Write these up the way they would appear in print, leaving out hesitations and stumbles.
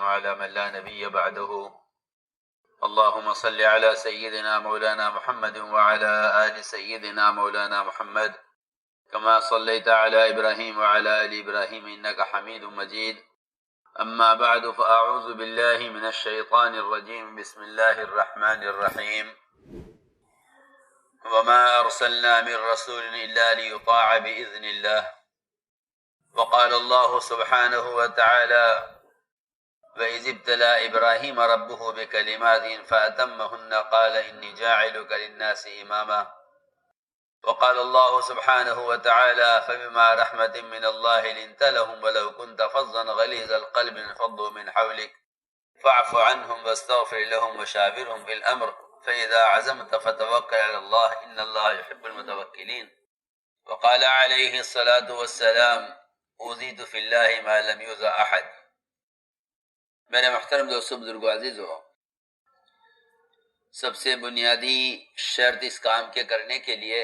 على من لا نبي بعده. اللهم صل على سيدنا مولانا محمد وعلى آل سيدنا مولانا محمد كما صليت على إبراهيم وعلى آل إبراهيم إنك حميد مجيد. أما بعد فأعوذ بالله من الشيطان الرجيم. بسم الله الرحمن الرحيم. وما أرسلنا من رسول إلا ليطاع بإذن الله. وقال الله سبحانه وتعالى: وإذ ابتلى إبراهيم ربه بكلمات فأتمهن قال إني جاعلك للناس إماما. وقال الله سبحانه وتعالى: فبما رحمة من الله لنت لهم ولو كنت فظا غليظ القلب انفضوا من حولك فاعف عنهم واستغفر لهم وشاورهم في الأمر فإذا عزمت فتوكل على الله إن الله يحب المتوكلين. وقال عليه الصلاة والسلام: أوذيت في الله ما لم يؤذ أحد. میرے محترم دوستو، بزرگو، عزیزو، سب سے بنیادی شرط اس کام کے کرنے کے لیے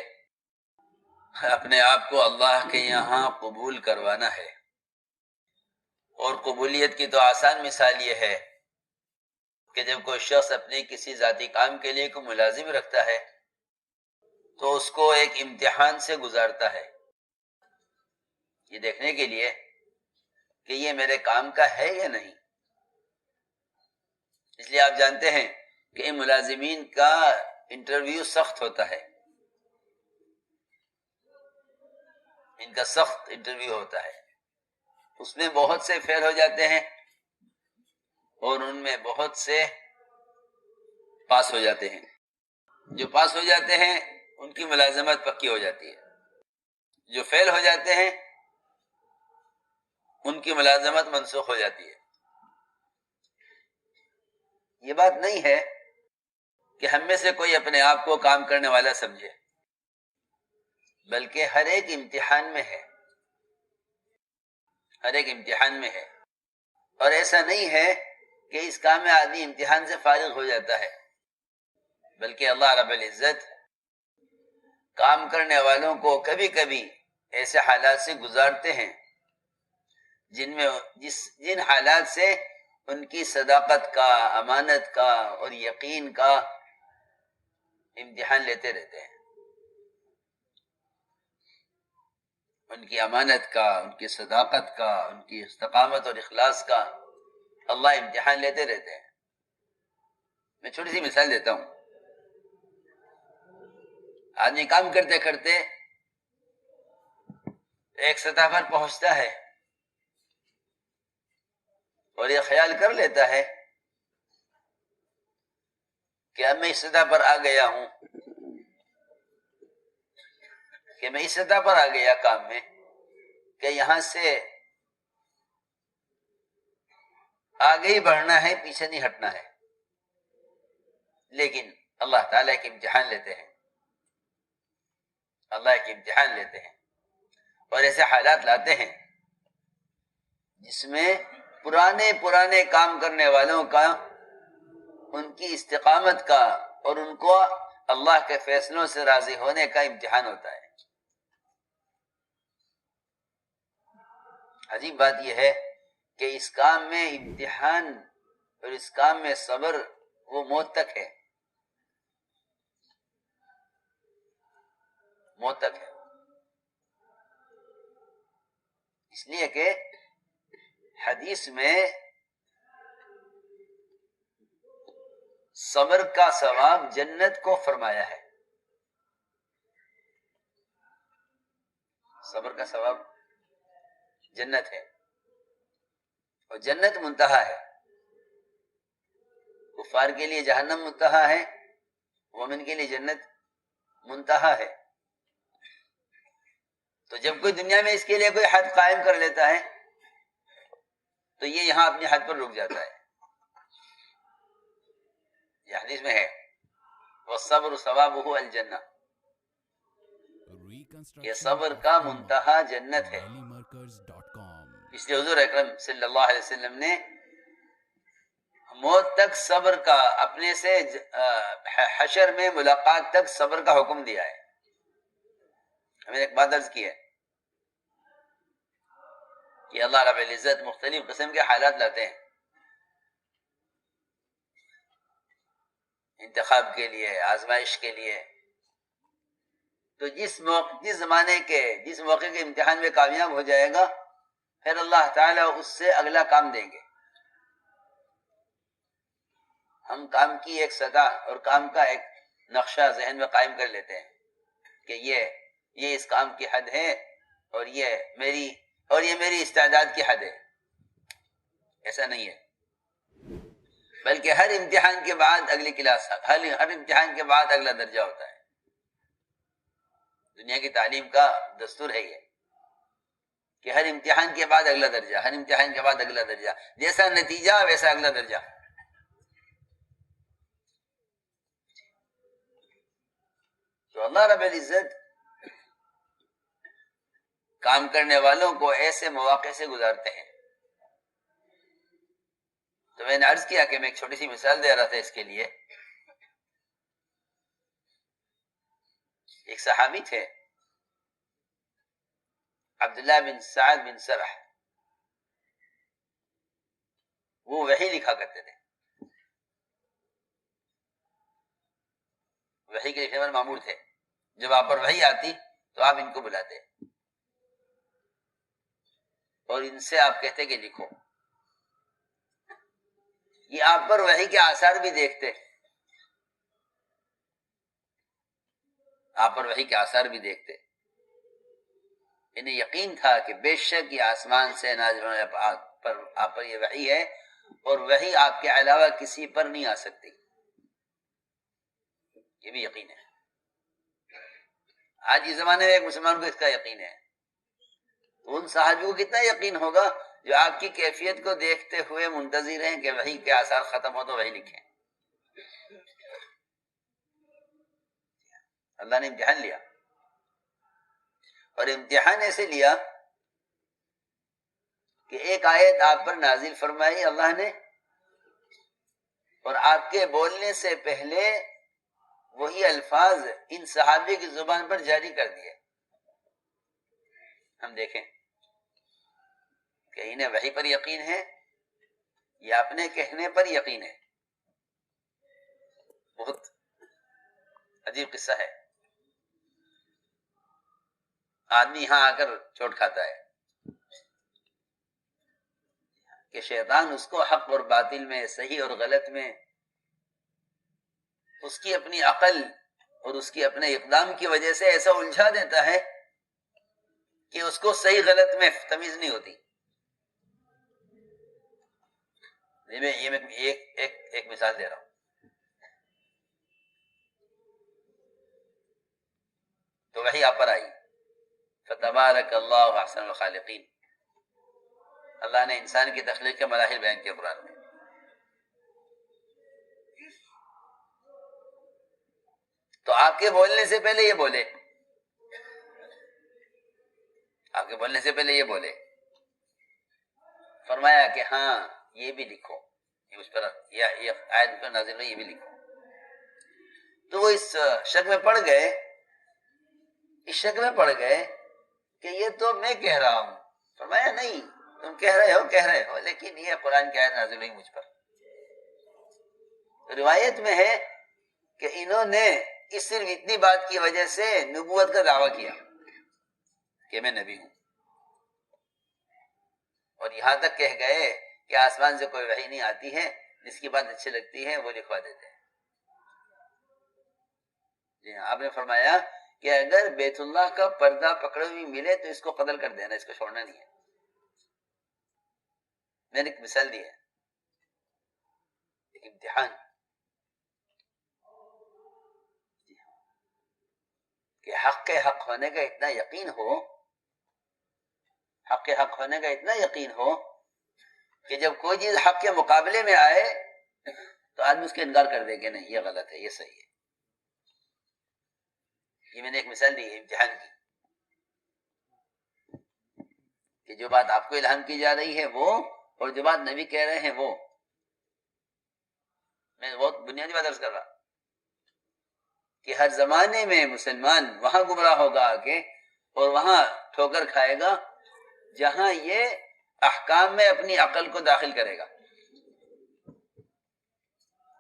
اپنے آپ کو اللہ کے یہاں قبول کروانا ہے. اور قبولیت کی تو آسان مثال یہ ہے کہ جب کوئی شخص اپنے کسی ذاتی کام کے لیے کوئی ملازم رکھتا ہے تو اس کو ایک امتحان سے گزارتا ہے، یہ دیکھنے کے لیے کہ یہ میرے کام کا ہے یا نہیں. اس لیے آپ جانتے ہیں کہ ان ملازمین کا انٹرویو سخت ہوتا ہے، ان کا سخت انٹرویو ہوتا ہے. اس میں بہت سے فیل ہو جاتے ہیں اور ان میں بہت سے پاس ہو جاتے ہیں. جو پاس ہو جاتے ہیں ان کی ملازمت پکی ہو جاتی ہے، جو فیل ہو جاتے ہیں ان کی ملازمت منسوخ ہو جاتی ہے. یہ بات نہیں ہے کہ ہم میں سے کوئی اپنے آپ کو کام کرنے والا سمجھے، بلکہ ہر ایک امتحان میں ہے، ہر ایک امتحان میں ہے. اور ایسا نہیں ہے کہ اس کام میں آدمی امتحان سے فارغ ہو جاتا ہے، بلکہ اللہ رب العزت کام کرنے والوں کو کبھی کبھی ایسے حالات سے گزارتے ہیں جن حالات سے ان کی صداقت کا، امانت کا اور یقین کا امتحان لیتے رہتے ہیں. ان کی امانت کا، ان کی صداقت کا، ان کی استقامت اور اخلاص کا اللہ امتحان لیتے رہتے ہیں. میں چھوٹی سی مثال دیتا ہوں. آدمی کام کرتے کرتے ایک سطح پر پہنچتا ہے اور یہ خیال کر لیتا ہے کہ اب میں اس سطح پر آ گیا ہوں، کہ میں اس سطح پر آ گیا کام میں کہ یہاں سے آگے ہی بڑھنا ہے، پیچھے نہیں ہٹنا ہے. لیکن اللہ تعالیٰ کے امتحان لیتے ہیں، اللہ کے امتحان لیتے ہیں اور ایسے حالات لاتے ہیں جس میں پرانے کام کرنے والوں کا، ان کی استقامت کا اور ان کو اللہ کے فیصلوں سے راضی ہونے کا امتحان ہوتا ہے. عجیب بات یہ ہے کہ اس کام میں امتحان اور اس کام میں صبر وہ موت تک ہے، موت تک ہے. اس لیے کہ حدیث میں صبر کا ثواب جنت کو فرمایا ہے. صبر کا ثواب جنت ہے اور جنت منتہا ہے. کفار کے لیے جہنم منتہا ہے، مومن کے لیے جنت منتہا ہے. تو جب کوئی دنیا میں اس کے لیے کوئی حد قائم کر لیتا ہے تو یہ یہاں اپنی حد پر رک جاتا ہے. یہ حدیث میں ہے وَالصَّبْرُ ثَوَابُهُ الْجَنَّةُ، یہ صبر کا منتہا جنت ہے. اس لیے حضور اکرم صلی اللہ علیہ وسلم نے موت تک صبر کا، اپنے سے حشر میں ملاقات تک صبر کا حکم دیا ہے. ہمیں ایک بات عرض کی ہے کہ اللہ رب العزت مختلف قسم کے حالات لاتے ہیں. انتخاب کے لیے، آزمائش کے لیے. تو جس زمانے کے جس موقع کے امتحان میں کامیاب ہو جائے گا، پھر اللہ تعالیٰ اس سے اگلا کام دیں گے. ہم کام کی ایک سطح اور کام کا ایک نقشہ ذہن میں قائم کر لیتے ہیں کہ یہ اس کام کی حد ہے اور یہ میری استعداد کی حد ہے. ایسا نہیں ہے، بلکہ ہر امتحان کے بعد اگلی کلاس، ہر امتحان کے بعد اگلا درجہ ہوتا ہے. دنیا کی تعلیم کا دستور ہے یہ کہ ہر امتحان کے بعد اگلا درجہ، ہر امتحان کے بعد اگلا درجہ، جیسا نتیجہ ویسا اگلا درجہ. تو اللہ رب العزت کام کرنے والوں کو ایسے مواقع سے گزارتے ہیں. تو میں نے عرض کیا کہ میں ایک چھوٹی سی مثال دے رہا تھا اس کے لیے. ایک صحابی تھے عبداللہ بن سعد بن سرح، وہ وحی لکھا کرتے تھے، وحی کے لکھنے والے مامور تھے. جب آپ پر وحی آتی تو آپ ان کو بلاتے اور ان سے آپ کہتے کہ لکھو. یہ آپ پر وحی کے آثار بھی دیکھتے، آپ پر وحی کے آثار بھی دیکھتے. انہیں یقین تھا کہ بے شک یہ آسمان سے نازل ہونے پر آپ پر یہ وحی ہے اور وحی آپ کے علاوہ کسی پر نہیں آ سکتی. یہ بھی یقین ہے. آج کے زمانے میں ایک مسلمان کو اس کا یقین ہے. ان صحابیوں کو کتنا یقین ہوگا جو آپ کی کیفیت کو دیکھتے ہوئے منتظر ہیں کہ وحی کے آثار ختم ہو تو وحی لکھیں. اللہ نے امتحان لیا، اور امتحان ایسے لیا کہ ایک آیت آپ پر نازل فرمائی اللہ نے، اور آپ کے بولنے سے پہلے وہی الفاظ ان صحابی کی زبان پر جاری کر دیے. ہم دیکھیں کہ انہیں وحی پر یقین ہے یا اپنے کہنے پر یقین ہے. بہت عجیب قصہ ہے. آدمی یہاں آ کر چوٹ کھاتا ہے کہ شیطان اس کو حق اور باطل میں، صحیح اور غلط میں، اس کی اپنی عقل اور اس کی اپنے اقدام کی وجہ سے ایسا الجھا دیتا ہے کہ اس کو صحیح غلط میں تمیز نہیں ہوتی. یہ میں ایک مثال دے رہا ہوں. تو وہی آپ پر آئی، فتبارک اللہ احسن الخالقین. اللہ نے انسان کی تخلیق کے مراحل بیان کیے قرآن میں. تو آپ کے بولنے سے پہلے یہ بولے، آپ کے بولنے سے پہلے یہ بولے، فرمایا کہ ہاں یہ بھی لکھو، یہ اس پر یہ آیت پر نازل ہوئی، یہ بھی لکھو. تو وہ اس شک میں پڑ گئے، کہ یہ تو میں کہہ رہا ہوں. فرمایا نہیں، تم کہہ رہے ہو لیکن یہ قرآن کی آیت نازل ہوئی مجھ پر. روایت میں ہے کہ انہوں نے صرف اتنی بات کی وجہ سے نبوت کا دعویٰ کیا کہ میں نبی ہوں، اور یہاں تک کہہ گئے کہ آسمان سے کوئی وحی نہیں آتی ہے، جس کی بات اچھی لگتی ہے وہ لکھوا دیتے ہیں. جی ہاں، آپ نے فرمایا کہ اگر بیت اللہ کا پردہ پکڑے ہوئی ملے تو اس کو قتل کر دینا، اس کو چھوڑنا نہیں ہے. میں نے ایک مثال دی ہے، ایک امتحان کہ حق ہونے کا اتنا یقین ہو، حق ہونے کا اتنا یقین ہو کہ جب کوئی چیز حق کے مقابلے میں آئے تو آدمی اس کا انکار کر دے کہ نہیں یہ غلط ہے، یہ صحیح ہے. یہ میں نے ایک مثال دی ہے امتحان کی، کہ جو بات آپ کو الہام کی جا رہی ہے وہ، اور جو بات نبی کہہ رہے ہیں وہ. میں بہت بنیادی بات عرض کر رہا کہ ہر زمانے میں مسلمان وہاں گمراہ ہوگا آگے، اور وہاں ٹھوکر کھائے گا جہاں یہ احکام میں اپنی عقل کو داخل کرے گا.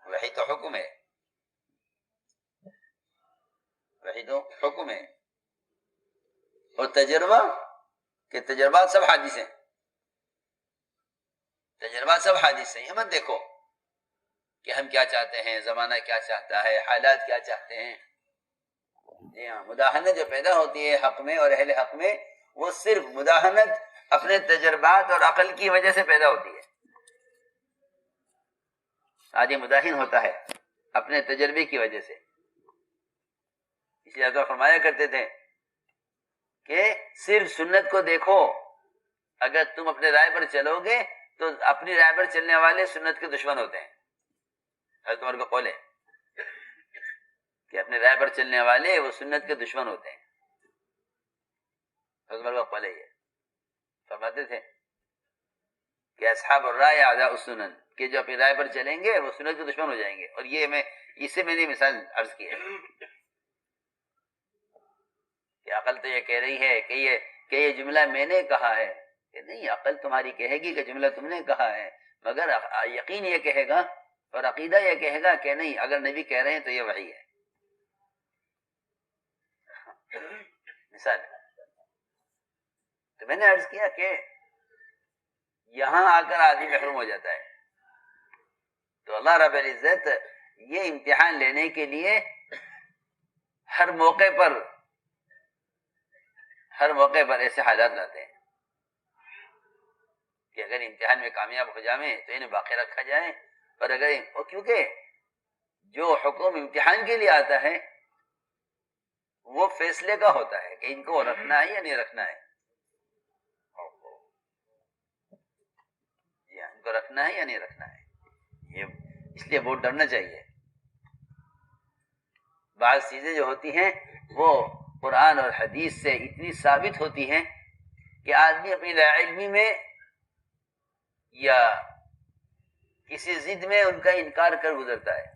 وہی تو حکم ہے وحی تو حکم ہے. اور تجربہ کہ تجربات سب حادث ہیں، تجربات سب حادث ہیں. یہ مت دیکھو کہ ہم کیا چاہتے ہیں، زمانہ کیا چاہتا ہے، حالات کیا چاہتے ہیں. جی ہاں، مداحنت جو پیدا ہوتی ہے حق میں اور اہل حق میں، وہ صرف مداحنت اپنے تجربات اور عقل کی وجہ سے پیدا ہوتی ہے. آدمی مداحن ہوتا ہے اپنے تجربے کی وجہ سے. اس لیے حضرت فرمایا کرتے تھے کہ صرف سنت کو دیکھو، اگر تم اپنے رائے پر چلو گے تو اپنی رائے پر چلنے والے سنت کے دشمن ہوتے ہیں. حضرت عمر کا قول ہے کہ اپنے رائے پر چلنے والے وہ سنت کے دشمن ہوتے ہیں. حضرت عمر کا قول ہے. یہ فرماتے تھے کہ اصحاب الرائے اعداء السنن، کہ جو اپنی رائے پر چلیں گے وہ سنت کے دشمن ہو جائیں گے. اور یہ میں نے مثال عرض کی ہے کہ عقل تو یہ کہہ رہی ہے کہ یہ جملہ میں نے کہا ہے، کہ نہیں، عقل تمہاری کہے گی کہ جملہ تم نے کہا ہے، مگر یقین یہ کہے گا اور عقیدہ یہ کہے گا کہ نہیں، اگر نبی کہہ رہے ہیں تو یہ وحی ہے. مثال تو میں نے عرض کیا کہ یہاں آ کر آدمی محروم ہو جاتا ہے. تو اللہ رب العزت یہ امتحان لینے کے لیے ہر موقع پر ایسے حالات لاتے ہیں کہ اگر امتحان میں کامیاب ہو جائیں تو انہیں باقی رکھا جائے. اور اگر کیونکہ جو حکم امتحان کے لیے آتا ہے وہ فیصلے کا ہوتا ہے کہ ان کو رکھنا ہے یا نہیں رکھنا ہے. ان کو رکھنا ہے یا نہیں رکھنا ہے. یہ اس لیے بہت ڈرنا چاہیے. بعض چیزیں جو ہوتی ہیں وہ قرآن اور حدیث سے اتنی ثابت ہوتی ہیں کہ آدمی اپنی لا علمی میں یا کسی ضد میں ان کا انکار کر گزرتا ہے.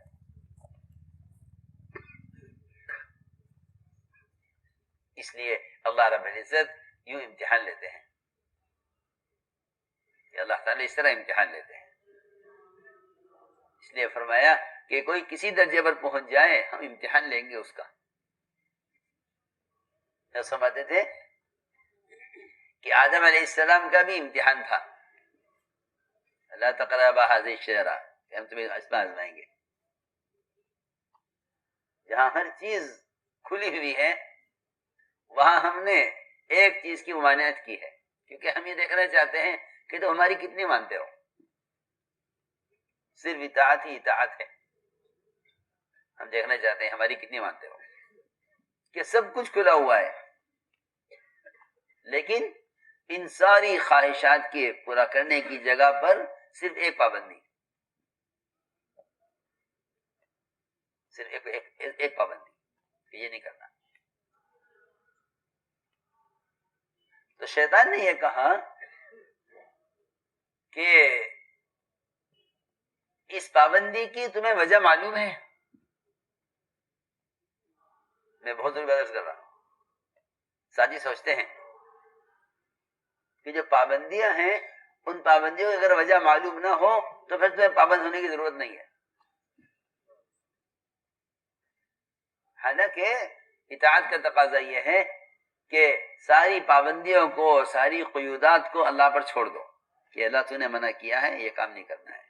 اس لیے اللہ رب العزت یوں امتحان لیتے ہیں کہ اللہ تعالیٰ اس طرح امتحان لیتے ہیں. اس لیے فرمایا کہ کوئی کسی درجے پر پہنچ جائے ہم امتحان لیں گے اس کا. سمجھتے تھے کہ آدم علیہ السلام کا بھی امتحان تھا، لا تقربا هذه الشجرة، کہ ہم تمہیں آزمائیں گے. جہاں ہر چیز کھلی ہوئی ہے وہاں ہم نے ایک چیز کی ممانعت کی ہے، کیونکہ ہم یہ دیکھنا چاہتے ہیں کہ تو ہماری کتنی مانتے ہو. صرف اطاعت ہی اطاعت ہے. ہم دیکھنا چاہتے ہیں ہماری کتنی مانتے ہو، کہ سب کچھ کھلا ہوا ہے لیکن ان ساری خواہشات کے پورا کرنے کی جگہ پر صرف ایک پابندی، صرف ایک پابندی کہ یہ نہیں کرنا. تو شیطان نے یہ کہا کہ اس پابندی کی تمہیں وجہ معلوم ہے؟ میں بہت ضروری بات کر رہا ہوں. ساتھی سوچتے ہیں کہ جو پابندیاں ہیں ان پابندیوں کی اگر وجہ معلوم نہ ہو تو پھر تمہیں پابند ہونے کی ضرورت نہیں ہے. حالانکہ اطاعت کا تقاضا یہ ہے کہ ساری پابندیوں کو، ساری قیودات کو اللہ پر چھوڑ دو کہ اللہ تو نے منع کیا ہے، یہ کام نہیں کرنا ہے.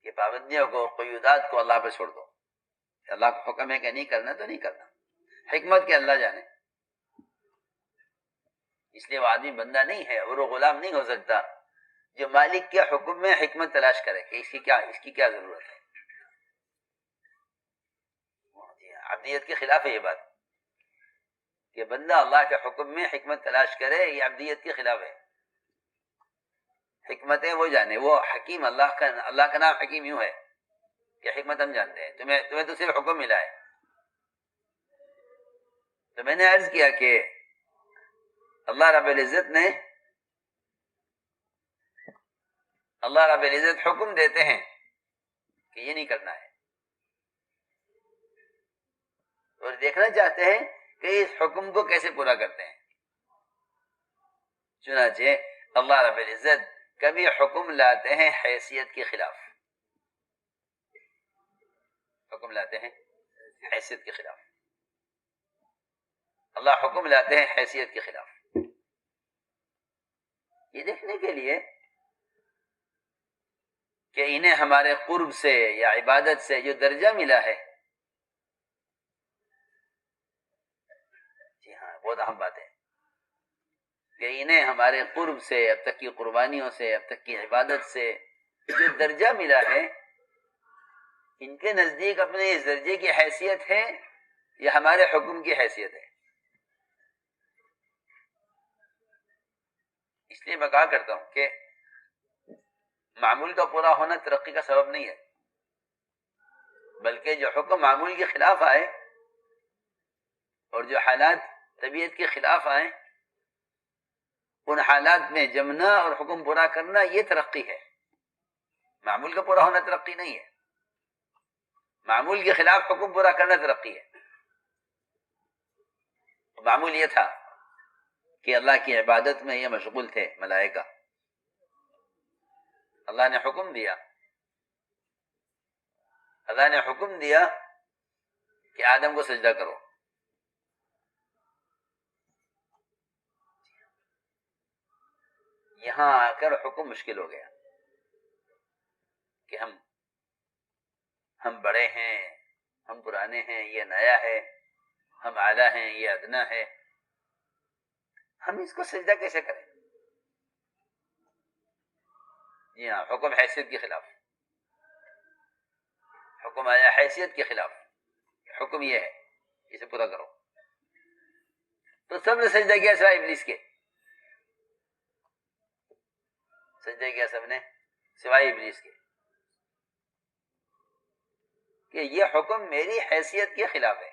کہ پابندیوں کو، قیودات کو اللہ پر چھوڑ دو. اللہ کا حکم ہے کہ نہیں کرنا تو نہیں کرنا. حکمت کے اللہ جانے. اس لیے وہ آدمی بندہ نہیں ہے اور وہ غلام نہیں ہو سکتا جو مالک کے حکم میں حکمت تلاش کرے کہ اس کی کیا ضرورت ہے. عبدیت کے خلاف ہے یہ بات کہ بندہ اللہ کے حکم میں حکمت تلاش کرے، یہ عبدیت کے خلاف ہے. حکمتیں وہ جانے، وہ حکیم اللہ کا نام حکیم یوں ہے کہ حکمت ہم جانتے ہیں. تمہیں تو صرف حکم ملا ہے. تو میں نے عرض کیا کہ اللہ رب العزت حکم دیتے ہیں کہ یہ نہیں کرنا ہے اور دیکھنا چاہتے ہیں کہ اس حکم کو کیسے پورا کرتے ہیں. چنانچہ اللہ رب العزت کبھی حکم لاتے ہیں حیثیت کے خلاف، حکم لاتے ہیں حیثیت کے خلاف. اللہ حکم لاتے ہیں حیثیت کے خلاف. یہ دیکھنے کے لیے کہ انہیں ہمارے قرب سے یا عبادت سے جو درجہ ملا ہے، جی ہاں بہت اہم بات ہے کہ انہیں ہمارے قرب سے، اب تک کی قربانیوں سے، اب تک کی عبادت سے جو درجہ ملا ہے، ان کے نزدیک اپنے اس درجے کی حیثیت ہے یا ہمارے حکم کی حیثیت ہے. اس لیے میں کہا کرتا ہوں کہ معمول کا پورا ہونا ترقی کا سبب نہیں ہے، بلکہ جو حکم معمول کے خلاف آئے اور جو حالات طبیعت کے خلاف آئے، ان حالات میں جمنا اور حکم پورا کرنا یہ ترقی ہے. معمول کا پورا ہونا ترقی نہیں ہے، معمول کے خلاف حکم پورا کرنا ترقی ہے. معمول یہ تھا کہ اللہ کی عبادت میں یہ مشغول تھے ملائکہ. اللہ نے حکم دیا، اللہ نے حکم دیا کہ آدم کو سجدہ کرو. یہاں آ کر حکم مشکل ہو گیا کہ ہم بڑے ہیں، ہم پرانے ہیں، یہ نیا ہے، ہم اعلیٰ ہیں، یہ ادنا ہے، ہم اس کو سجدہ کیسے کریں؟ جی ہاں، حکم حیثیت کے خلاف. حکم آیا حیثیت کے خلاف. حکم یہ ہے اسے پورا کرو. تو سب نے سجدہ کیا سوائے ابلیس کے. سجدہ کیا سب نے سوائے ابلیس کے، کہ یہ حکم میری حیثیت کے خلاف ہے.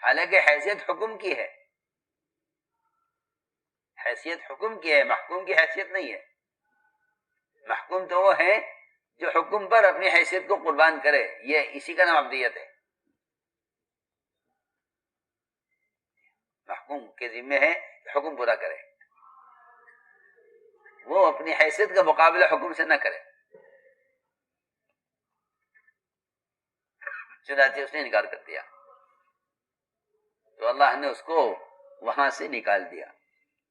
حالانکہ حیثیت حکم کی ہے، حیثیت حکم کی ہے، محکوم کی حیثیت نہیں ہے. محکوم تو وہ ہے جو حکم پر اپنی حیثیت کو قربان کرے، یہ اسی کا نام عبدیت ہے. محکوم کے ذمہ ہے کہ حکم پورا کرے، وہ اپنی حیثیت کا مقابلہ حکم سے نہ کرے. چنانچہ اس نے انکار کر دیا تو اللہ نے اس کو وہاں سے نکال دیا.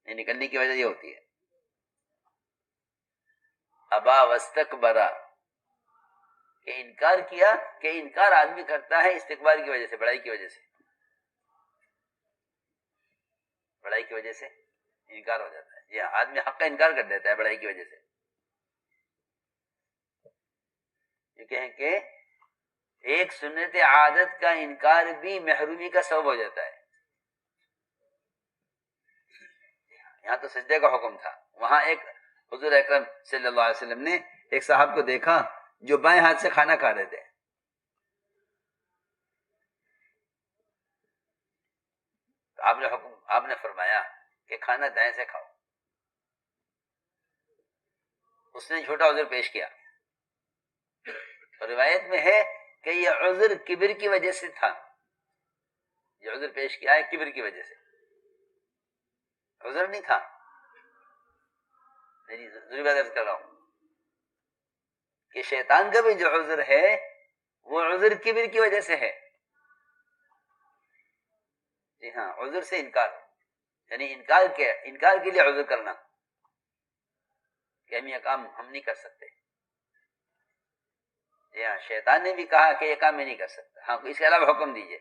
نکلنے کی وجہ یہ ہوتی ہے ابا واستکبرا، کہ انکار کیا. کہ انکار آدمی کرتا ہے استکبار کی وجہ سے، بڑائی کی وجہ سے. بڑائی کی وجہ سے انکار ہو جاتا ہے. جی ہاں، آدمی حق کا انکار کر دیتا ہے بڑائی کی وجہ سے. یہ کہیں کہ ایک سنت عادت کا انکار بھی محرومی کا سبب ہو جاتا ہے. یہاں تو سجدے کا حکم تھا، وہاں ایک حضور اکرم صلی اللہ علیہ وسلم نے ایک صاحب کو دیکھا جو بائیں ہاتھ سے کھانا کھا رہے تھے. تو آپ نے فرمایا کہ کھانا دائیں سے کھاؤ. اس نے جھوٹا عذر پیش کیا. روایت میں ہے کہ یہ عذر کبر کی وجہ سے تھا. یہ عذر پیش کیا ہے کبر کی وجہ سے، عذر نہیں تھا. میری ضروری بات عرض کر رہا ہوں کہ شیطان کا بھی جو عذر ہے وہ عذر کبر کی وجہ سے ہے. جی ہاں، عذر سے انکار، یعنی انکار کے لیے عذر کرنا کہ ہم یہ کام ہم نہیں کر سکتے. جی ہاں، شیطان نے بھی کہا کہ یہ کام میں نہیں کر سکتا، ہاں اس کے علاوہ حکم دیجئے.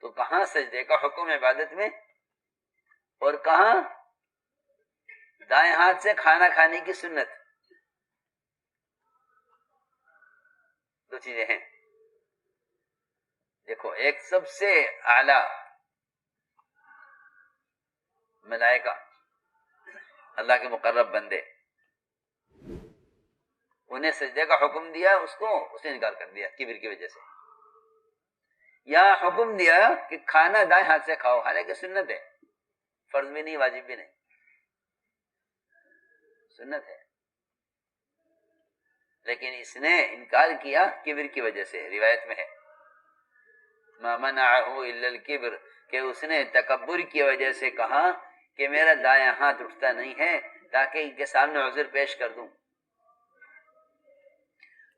تو کہاں سجدے کا حکم عبادت میں، اور کہاں دائیں ہاتھ سے کھانا کھانے کی سنت. دو چیزیں ہیں. دیکھو، ایک سب سے اعلی ملائکہ، اللہ کے مقرب بندے، انہیں سجدے کا حکم دیا، اس نے انکار کر دیا کبر کی وجہ سے. یا حکم دیا کہ کھانا دائیں ہاتھ سے کھاؤ، حالانکہ سنت ہے، فرض بھی نہیں، واجب بھی نہیں، سنت ہے. لیکن اس نے انکار کیا کبر کی وجہ سے. روایت میں ہے ما منعه الا الكبر، کہ اس نے تکبر کی وجہ سے کہا کہ میرا دایاں ہاتھ اٹھتا نہیں ہے تاکہ ان کے سامنے عذر پیش کر دوں.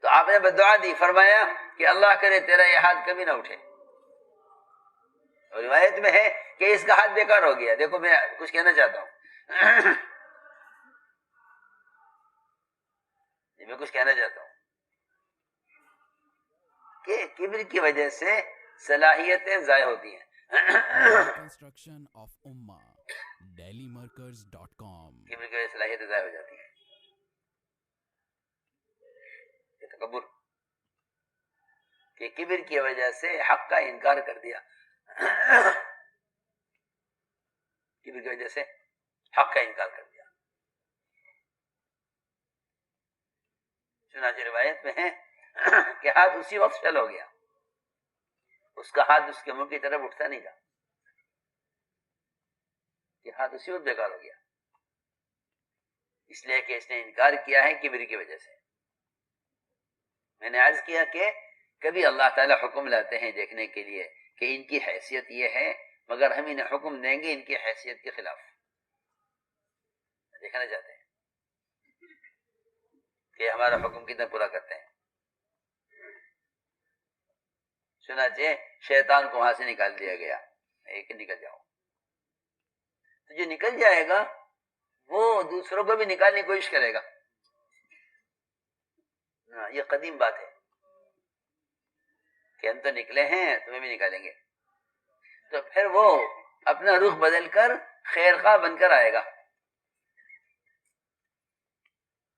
تو آپ نے بددعا دی، فرمایا کہ اللہ کرے تیرا یہ ہاتھ کبھی نہ اٹھے. اور روایت میں ہے کہ اس کا ہاتھ بیکار ہو گیا. دیکھو میں کچھ کہنا چاہتا ہوں میں کچھ کہنا چاہتا ہوں کہ کبر کی وجہ سے صلاحیتیں ضائع ہوتی ہیں. کنسٹرکشن آف امہ dailymarkers.com. کبر کی وجہ سے صلاحیتیں ضائع ہو جاتی ہیں. یہ تکبر کہ کبر کی وجہ سے حق کا انکار کر دیا. کبر کی وجہ سے حق کا انکار کر دیا. چنانچہ روایت میں ہے کہ ہاتھ اسی وقت شل ہو گیا. اس کا ہاتھ اس کے منہ کی طرف اٹھتا نہیں تھا کہ ہاتھ اسی وقت بیکار ہو گیا، اس لیے کہ اس نے انکار کیا ہے کبر کی وجہ سے. میں نے عرض کیا کہ کبھی اللہ تعالیٰ حکم لاتے ہیں دیکھنے کے لیے کہ ان کی حیثیت یہ ہے، مگر ہم انہیں حکم دیں گے ان کی حیثیت کے خلاف. دیکھنا چاہتے ہیں کہ ہمارا حکم کتنا پورا کرتے ہیں. چنانچہ شیطان کو وہاں سے نکال دیا گیا، ایک نکل جاؤ. تو جو نکل جائے گا وہ دوسروں کو بھی نکالنے کی کوشش کرے گا. یہ قدیم بات ہے کہ ہم تو نکلے ہیں تمہیں بھی نکالیں گے. تو پھر وہ اپنا رخ بدل کر خیر خواہ بن کر آئے گا.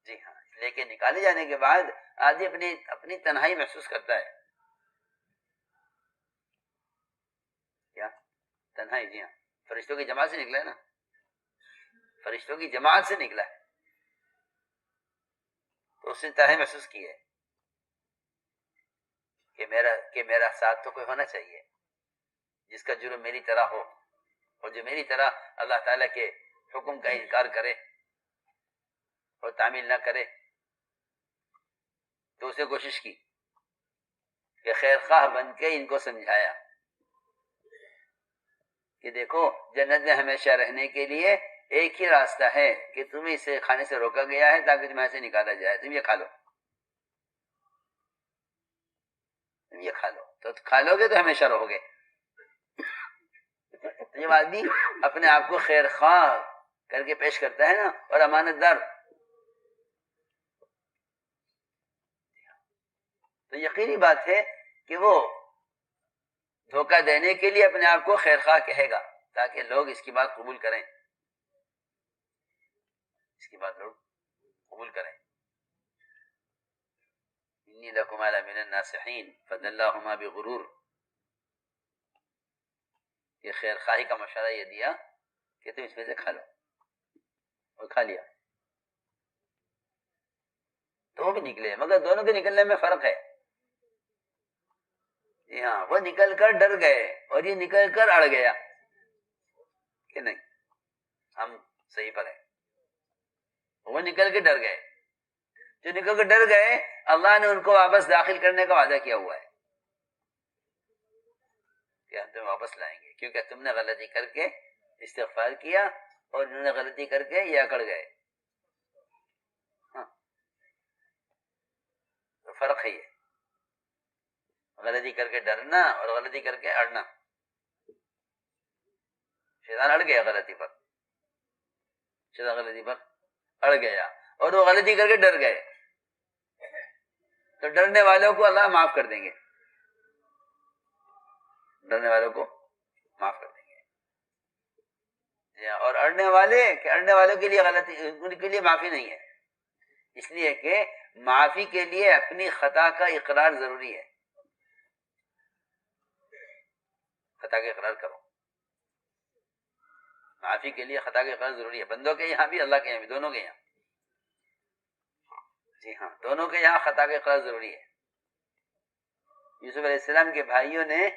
جی ہاں، لیکن نکالے جانے کے بعد آدمی اپنی تنہائی محسوس کرتا ہے. کیا تنہائی؟ جی ہاں، فرشتوں کی جماعت سے نکلا ہے نا، فرشتوں کی جماعت سے نکلا ہے تو اس نے تنہائی محسوس کی ہے کہ میرا ساتھ تو کوئی ہونا چاہیے جس کا جرم میری طرح ہو اور جو میری طرح اللہ تعالیٰ کے حکم کا انکار کرے اور تعمیل نہ کرے. تو اسے کوشش کی کہ خیر خواہ بن کے ان کو سمجھایا کہ دیکھو جنت میں ہمیشہ رہنے کے لیے ایک ہی راستہ ہے کہ تمہیں اسے کھانے سے روکا گیا ہے تاکہ تمہیں ایسے نکالا جائے. تم یہ کھا لو، تم یہ کھا لو، تو کھا لو گے تو ہمیشہ رہو گے. جب آدمی اپنے آپ کو خیر خواہ کر کے پیش کرتا ہے نا اور امانت دار، تو یقینی بات ہے کہ وہ دھوکہ دینے کے لیے اپنے آپ کو خیر خواہ کہے گا تاکہ لوگ اس کی بات قبول کریں، اس کی بات لوگ قبول کریں. انی لکما لمن الناصحین فدلاہما بغرور. یہ خیر خواہی کا مشورہ یہ دیا کہ تم اس میں سے کھا لو، اور کھا لیا. تو وہ بھی نکلے، مگر دونوں کے نکلنے میں فرق ہے. جی ہاں، وہ نکل کر ڈر گئے اور یہ نکل کر اڑ گیا کہ نہیں ہم صحیح پر ہیں. وہ نکل کے ڈر گئے. جو نکل کے ڈر گئے اللہ نے ان کو واپس داخل کرنے کا وعدہ کیا ہوا ہے کہ ہم تمہیں واپس لائیں گے، کیونکہ تم نے غلطی کر کے استغفار کیا اور انہوں نے غلطی کر کے یہ اکڑ گئے. ہاں، تو فرق ہے یہ، غلطی کر کے ڈرنا اور غلطی کر کے اڑنا. شیطان اڑ گیا غلطی پر، شیطان غلطی پر اڑ گیا اور وہ غلطی کر کے ڈر گئے. تو ڈرنے والوں کو اللہ معاف کر دیں گے، ڈرنے والوں کو معاف کر دیں گے. اور اڑنے والوں کے لیے غلطی، ان کے لیے معافی نہیں ہے، اس لیے کہ معافی کے لیے اپنی خطا کا اقرار ضروری ہے. خطا کا اقرار کرو، معافی کے لیے خطا کا اقرار ضروری ہے. بندوں کے یہاں بھی اللہ کے یہاں بھی، دونوں کے یہاں. جی ہاں، دونوں کے یہاں خطا کا اقرار ضروری ہے. یوسف علیہ السلام کے بھائیوں نے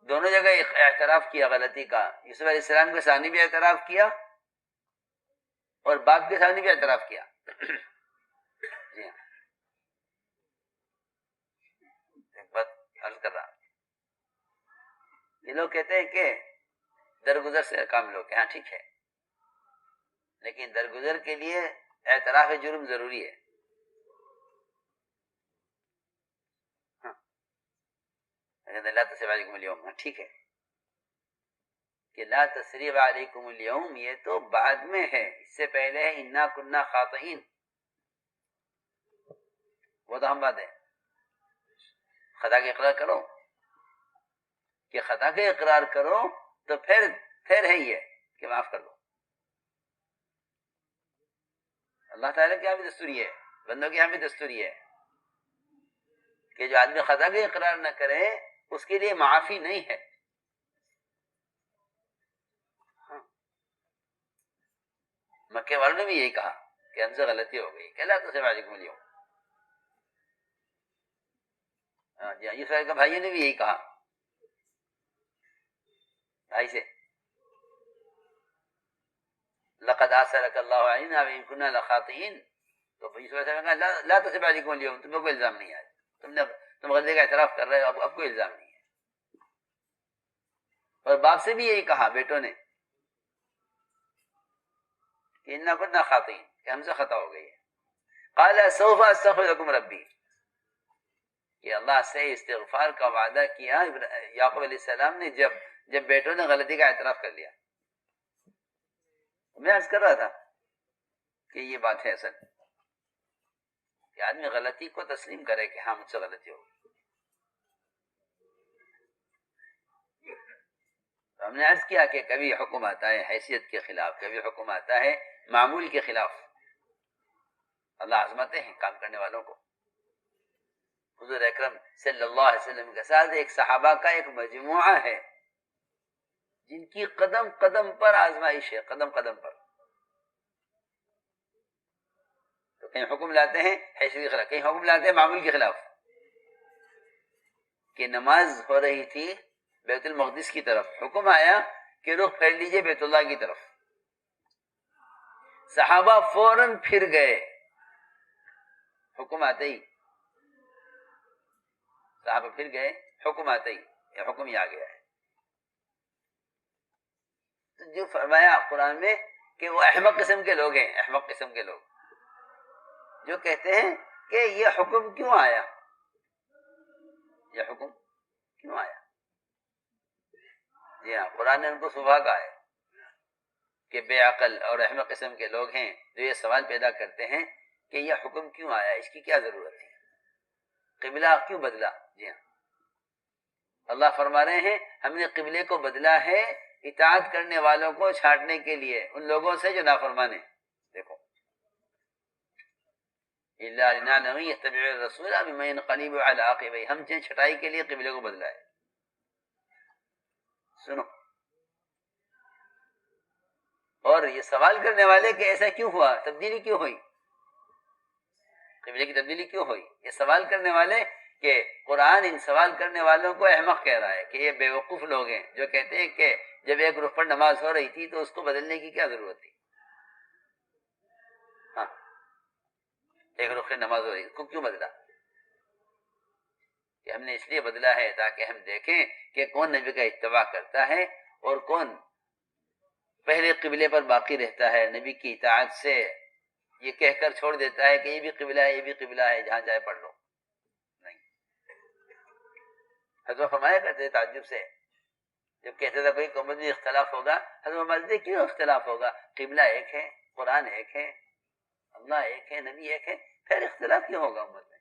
دونوں جگہ اعتراف کیا غلطی کا. یوسف علیہ السلام کے سامنے بھی اعتراف کیا اور باپ کے سامنے بھی اعتراف کیا. جی ہاں، ایک بات عرض کر رہا، یہ لوگ کہتے ہیں کہ درگزر سے کام لو، کہ ہاں ٹھیک ہے، لیکن درگزر کے لیے اعتراف جرم ضروری ہے. لا تصریب علیکم اليوم، ٹھیک ہے کہ لا تصریب علیکم اليوم یہ تو بعد میں ہے، اس سے پہلے ہے انا کننا خاطئین، وہ تو ہم بات ہے خطا کے اقرار کرو، کہ خطا کے اقرار کرو تو پھر ہے یہ کہ معاف کر دو. اللہ تعالیٰ کے یہاں بھی دستوری ہے، بندوں کے یہاں بھی دستوری ہے کہ جو آدمی خطا کے اقرار نہ کرے اس کے لیے معافی نہیں ہے. مکے والوں نے بھی یہی کہا کہ ہم سے غلطی ہو گئی کہ لا تصریب علیکم اليوم. جی ہاں، یوسف کا بھائیوں نے بھی یہی کہا بھائی سے، لقد آثرك الله علينا وإن كنا لخاطئين. تو یوسف علیہ السلام نے کہا لا تصریب علیکم اليوم، تم کو کوئی الزام نہیں ہے، تم غلطی کا اعتراف کر رہے ہو، اب کوئی الزام نہیں ہے. اور باپ سے بھی یہی کہا بیٹوں نے کہ انا كنا خاطئين، کہ ہم سے خطا ہو گئی ہے. قال سوف استغفر لكم ربي، کہ اللہ سے استغفار کا وعدہ کیا یعقوب علیہ السلام نے جب بیٹوں نے غلطی کا اعتراف کر لیا. میں عرض کر رہا تھا کہ یہ بات ہے اصل کہ آدمی غلطی کو تسلیم کرے کہ ہاں مجھ سے غلطی ہو گئی. تو ہم نے عرض کیا کہ کبھی حکم آتا ہے حیثیت کے خلاف، کبھی حکم آتا ہے معمول کے خلاف. اللہ آزماتے ہیں کام کرنے والوں کو. حضور اکرم صلی اللہ علیہ وسلم کے ساتھ ایک صحابہ کا ایک مجموعہ ہے جن کی قدم قدم پر آزمائش ہے، قدم قدم پر. تو کہیں حکم لاتے ہیں حیثیت کے خلاف، کہیں حکم لاتے ہیں معمول کے خلاف. کہ نماز ہو رہی تھی بیت المقدس کی طرف، حکم آیا کہ رخ پھیر لیجئے بیت اللہ کی طرف. صحابہ فوراً پھر گئے، حکم آتے ہی صحابہ پھر گئے، حکم آتے ہی یہ حکم ہی آ گیا ہے. تو جو فرمایا قرآن میں کہ وہ احمق قسم کے لوگ ہیں، احمق قسم کے لوگ جو کہتے ہیں کہ یہ حکم کیوں آیا، یہ حکم کیوں آیا. جی ہاں، قرآن نے ان کو صبح کہا ہے کہ بے عقل اور احمق قسم کے لوگ ہیں جو یہ سوال پیدا کرتے ہیں کہ یہ حکم کیوں آیا، اس کی کیا ضرورت ہے، قبلہ کیوں بدلا. جی ہاں، اللہ فرما رہے ہیں ہم نے قبلے کو بدلا ہے اطاعت کرنے والوں کو چھانٹنے کے لیے ان لوگوں سے جو نافرمان ہیں. دیکھو الا لنعلم يتبع الرسول بما ينقلب على عقبيه، ہم نے چھٹائی کے لیے قبلے کو بدلا ہے. سنو، اور یہ سوال کرنے والے کہ ایسا کیوں ہوا، تبدیلی کیوں ہوئی، قبلے کی تبدیلی کیوں ہوئی، یہ سوال کرنے والے کہ قرآن ان سوال کرنے والوں کو احمق کہہ رہا ہے کہ یہ بیوقوف لوگ ہیں جو کہتے ہیں کہ جب ایک رخ پر نماز ہو رہی تھی تو اس کو بدلنے کی کیا ضرورت تھی. ہاں، ایک رخ پر نماز ہو رہی اس کو کیوں بدلا، کہ ہم نے اس لیے بدلا ہے تاکہ ہم دیکھیں کہ کون نبی کا اتباع کرتا ہے اور کون پہلے قبلے پر باقی رہتا ہے، نبی کی اطاعت سے یہ کہہ کر چھوڑ دیتا ہے کہ یہ بھی قبلہ ہے، یہ بھی قبلہ ہے، جہاں جائے پڑھ لو. نہیں، حضرت فرمایا کرتے تعجب سے جب کہتے تھا کوئی قومت میں اختلاف ہوگا، حضرت فرماتے کیوں اختلاف ہوگا، قبلہ ایک ہے، قرآن ایک ہے، اللہ ایک ہے، نبی ایک ہے، پھر اختلاف کیوں ہوگا امت میں،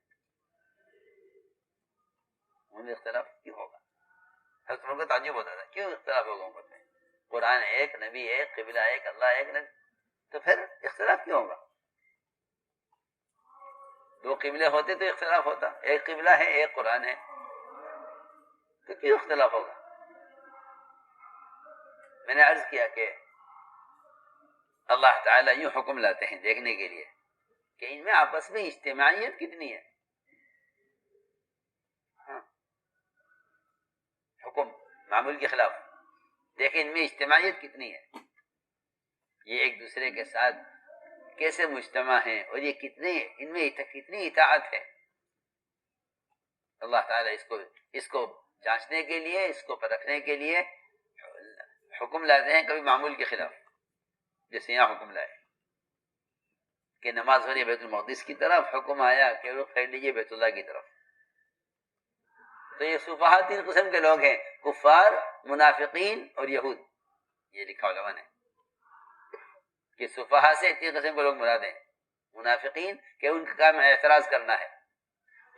اختلاف کیوں ہوگا. حضرت عمر کو تعجب ہوتا تھا کیوں اختلاف ہوگا امت میں، قرآن ایک، نبی ایک، قبلہ ایک، اللہ ایک، نبی، تو پھر اختلاف کیوں ہوگا. دو قبلے ہوتے تو اختلاف ہوتا، ایک قبلہ ہے ایک قرآن ہے، تو کیوں اختلاف ہوگا. میں نے عرض کیا کہ اللہ تعالیٰ یوں حکم لاتے ہیں دیکھنے کے لیے کہ ان میں آپس میں اجتماعیت کتنی ہے. ہاں، حکم معمول کے خلاف، دیکھیں ان میں اجتماعیت کتنی ہے، یہ ایک دوسرے کے ساتھ کیسے مجتمع ہیں اور یہ کتنے ان میں کتنی اطاعت ہے. اللہ تعالیٰ اس کو جانچنے کے لیے، اس کو پرکھنے کے لیے حکم لاتے ہیں کبھی معمول کے خلاف. جیسے یہاں حکم لائے کہ نماز ہو رہی ہے بیت المقدس کی طرف، حکم آیا کہ رخ پھیر لیجیے بیت اللہ کی طرف. تو یہ صفحہ 3 قسم کے لوگ ہیں، کفار، منافقین اور یہود. یہ لکھا علماء نے کہ صفحہ سے 3 قسم کے لوگ مراد ہیں، منافقین کہ ان کا کام اعتراض کرنا ہے،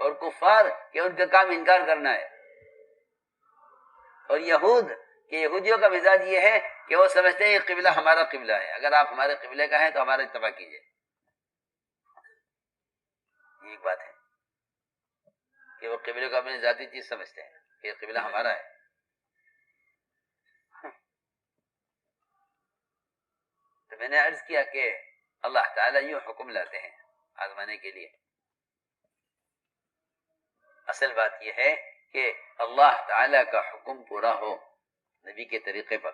اور کفار کہ ان کا کام انکار کرنا ہے، اور یہود کہ یہودیوں کا مزاج یہ ہے کہ وہ سمجھتے ہیں کہ قبلہ ہمارا قبلہ ہے، اگر آپ ہمارے قبلے کا ہیں تو ہمارا اتباع کیجیے. یہ ایک بات ہے کہ وہ قبلے کو اپنی ذاتی چیز سمجھتے ہیں کہ یہ قبلہ ہمارا ہے. تو میں نے عرض کیا کہ اللہ تعالیٰ یوں حکم لاتے ہیں آزمانے کے لیے. اصل بات یہ ہے کہ اللہ تعالیٰ کا حکم پورا ہو نبی کے طریقے پر.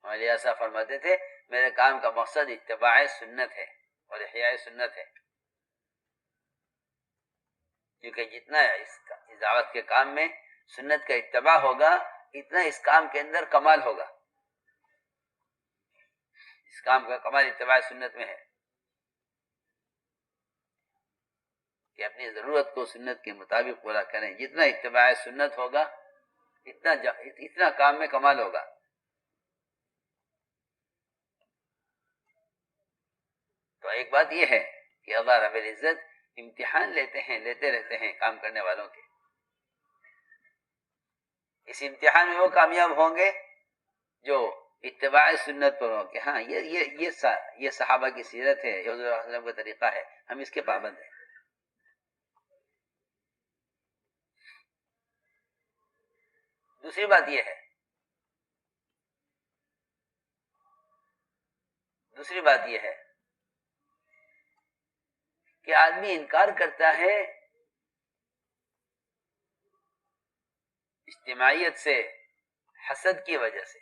مولانا صاحب فرماتے تھے میرے کام کا مقصد اتباع سنت ہے اور احیاء سنت ہے، کیونکہ جتنا اس دعوت کے کام میں سنت کا اتباع ہوگا اتنا اس کام کے اندر کمال ہوگا. اس کام کا کمال اتباع سنت میں ہے کہ اپنی ضرورت کو سنت کے مطابق پورا کریں. جتنا اتباع سنت ہوگا اتنا کام میں کمال ہوگا. تو ایک بات یہ ہے کہ اللہ رب العزت امتحان لیتے رہتے ہیں کام کرنے والوں کے. اس امتحان میں وہ کامیاب ہوں گے جو اتباع سنت پر ہوں کہ ہاں یہ صحابہ کی سیرت ہے، یہ حضور صلی اللہ علیہ وسلم کا طریقہ ہے، ہم اس کے پابند ہیں. دوسری بات یہ ہے کہ آدمی انکار کرتا ہے اجتماعیت سے حسد کی وجہ سے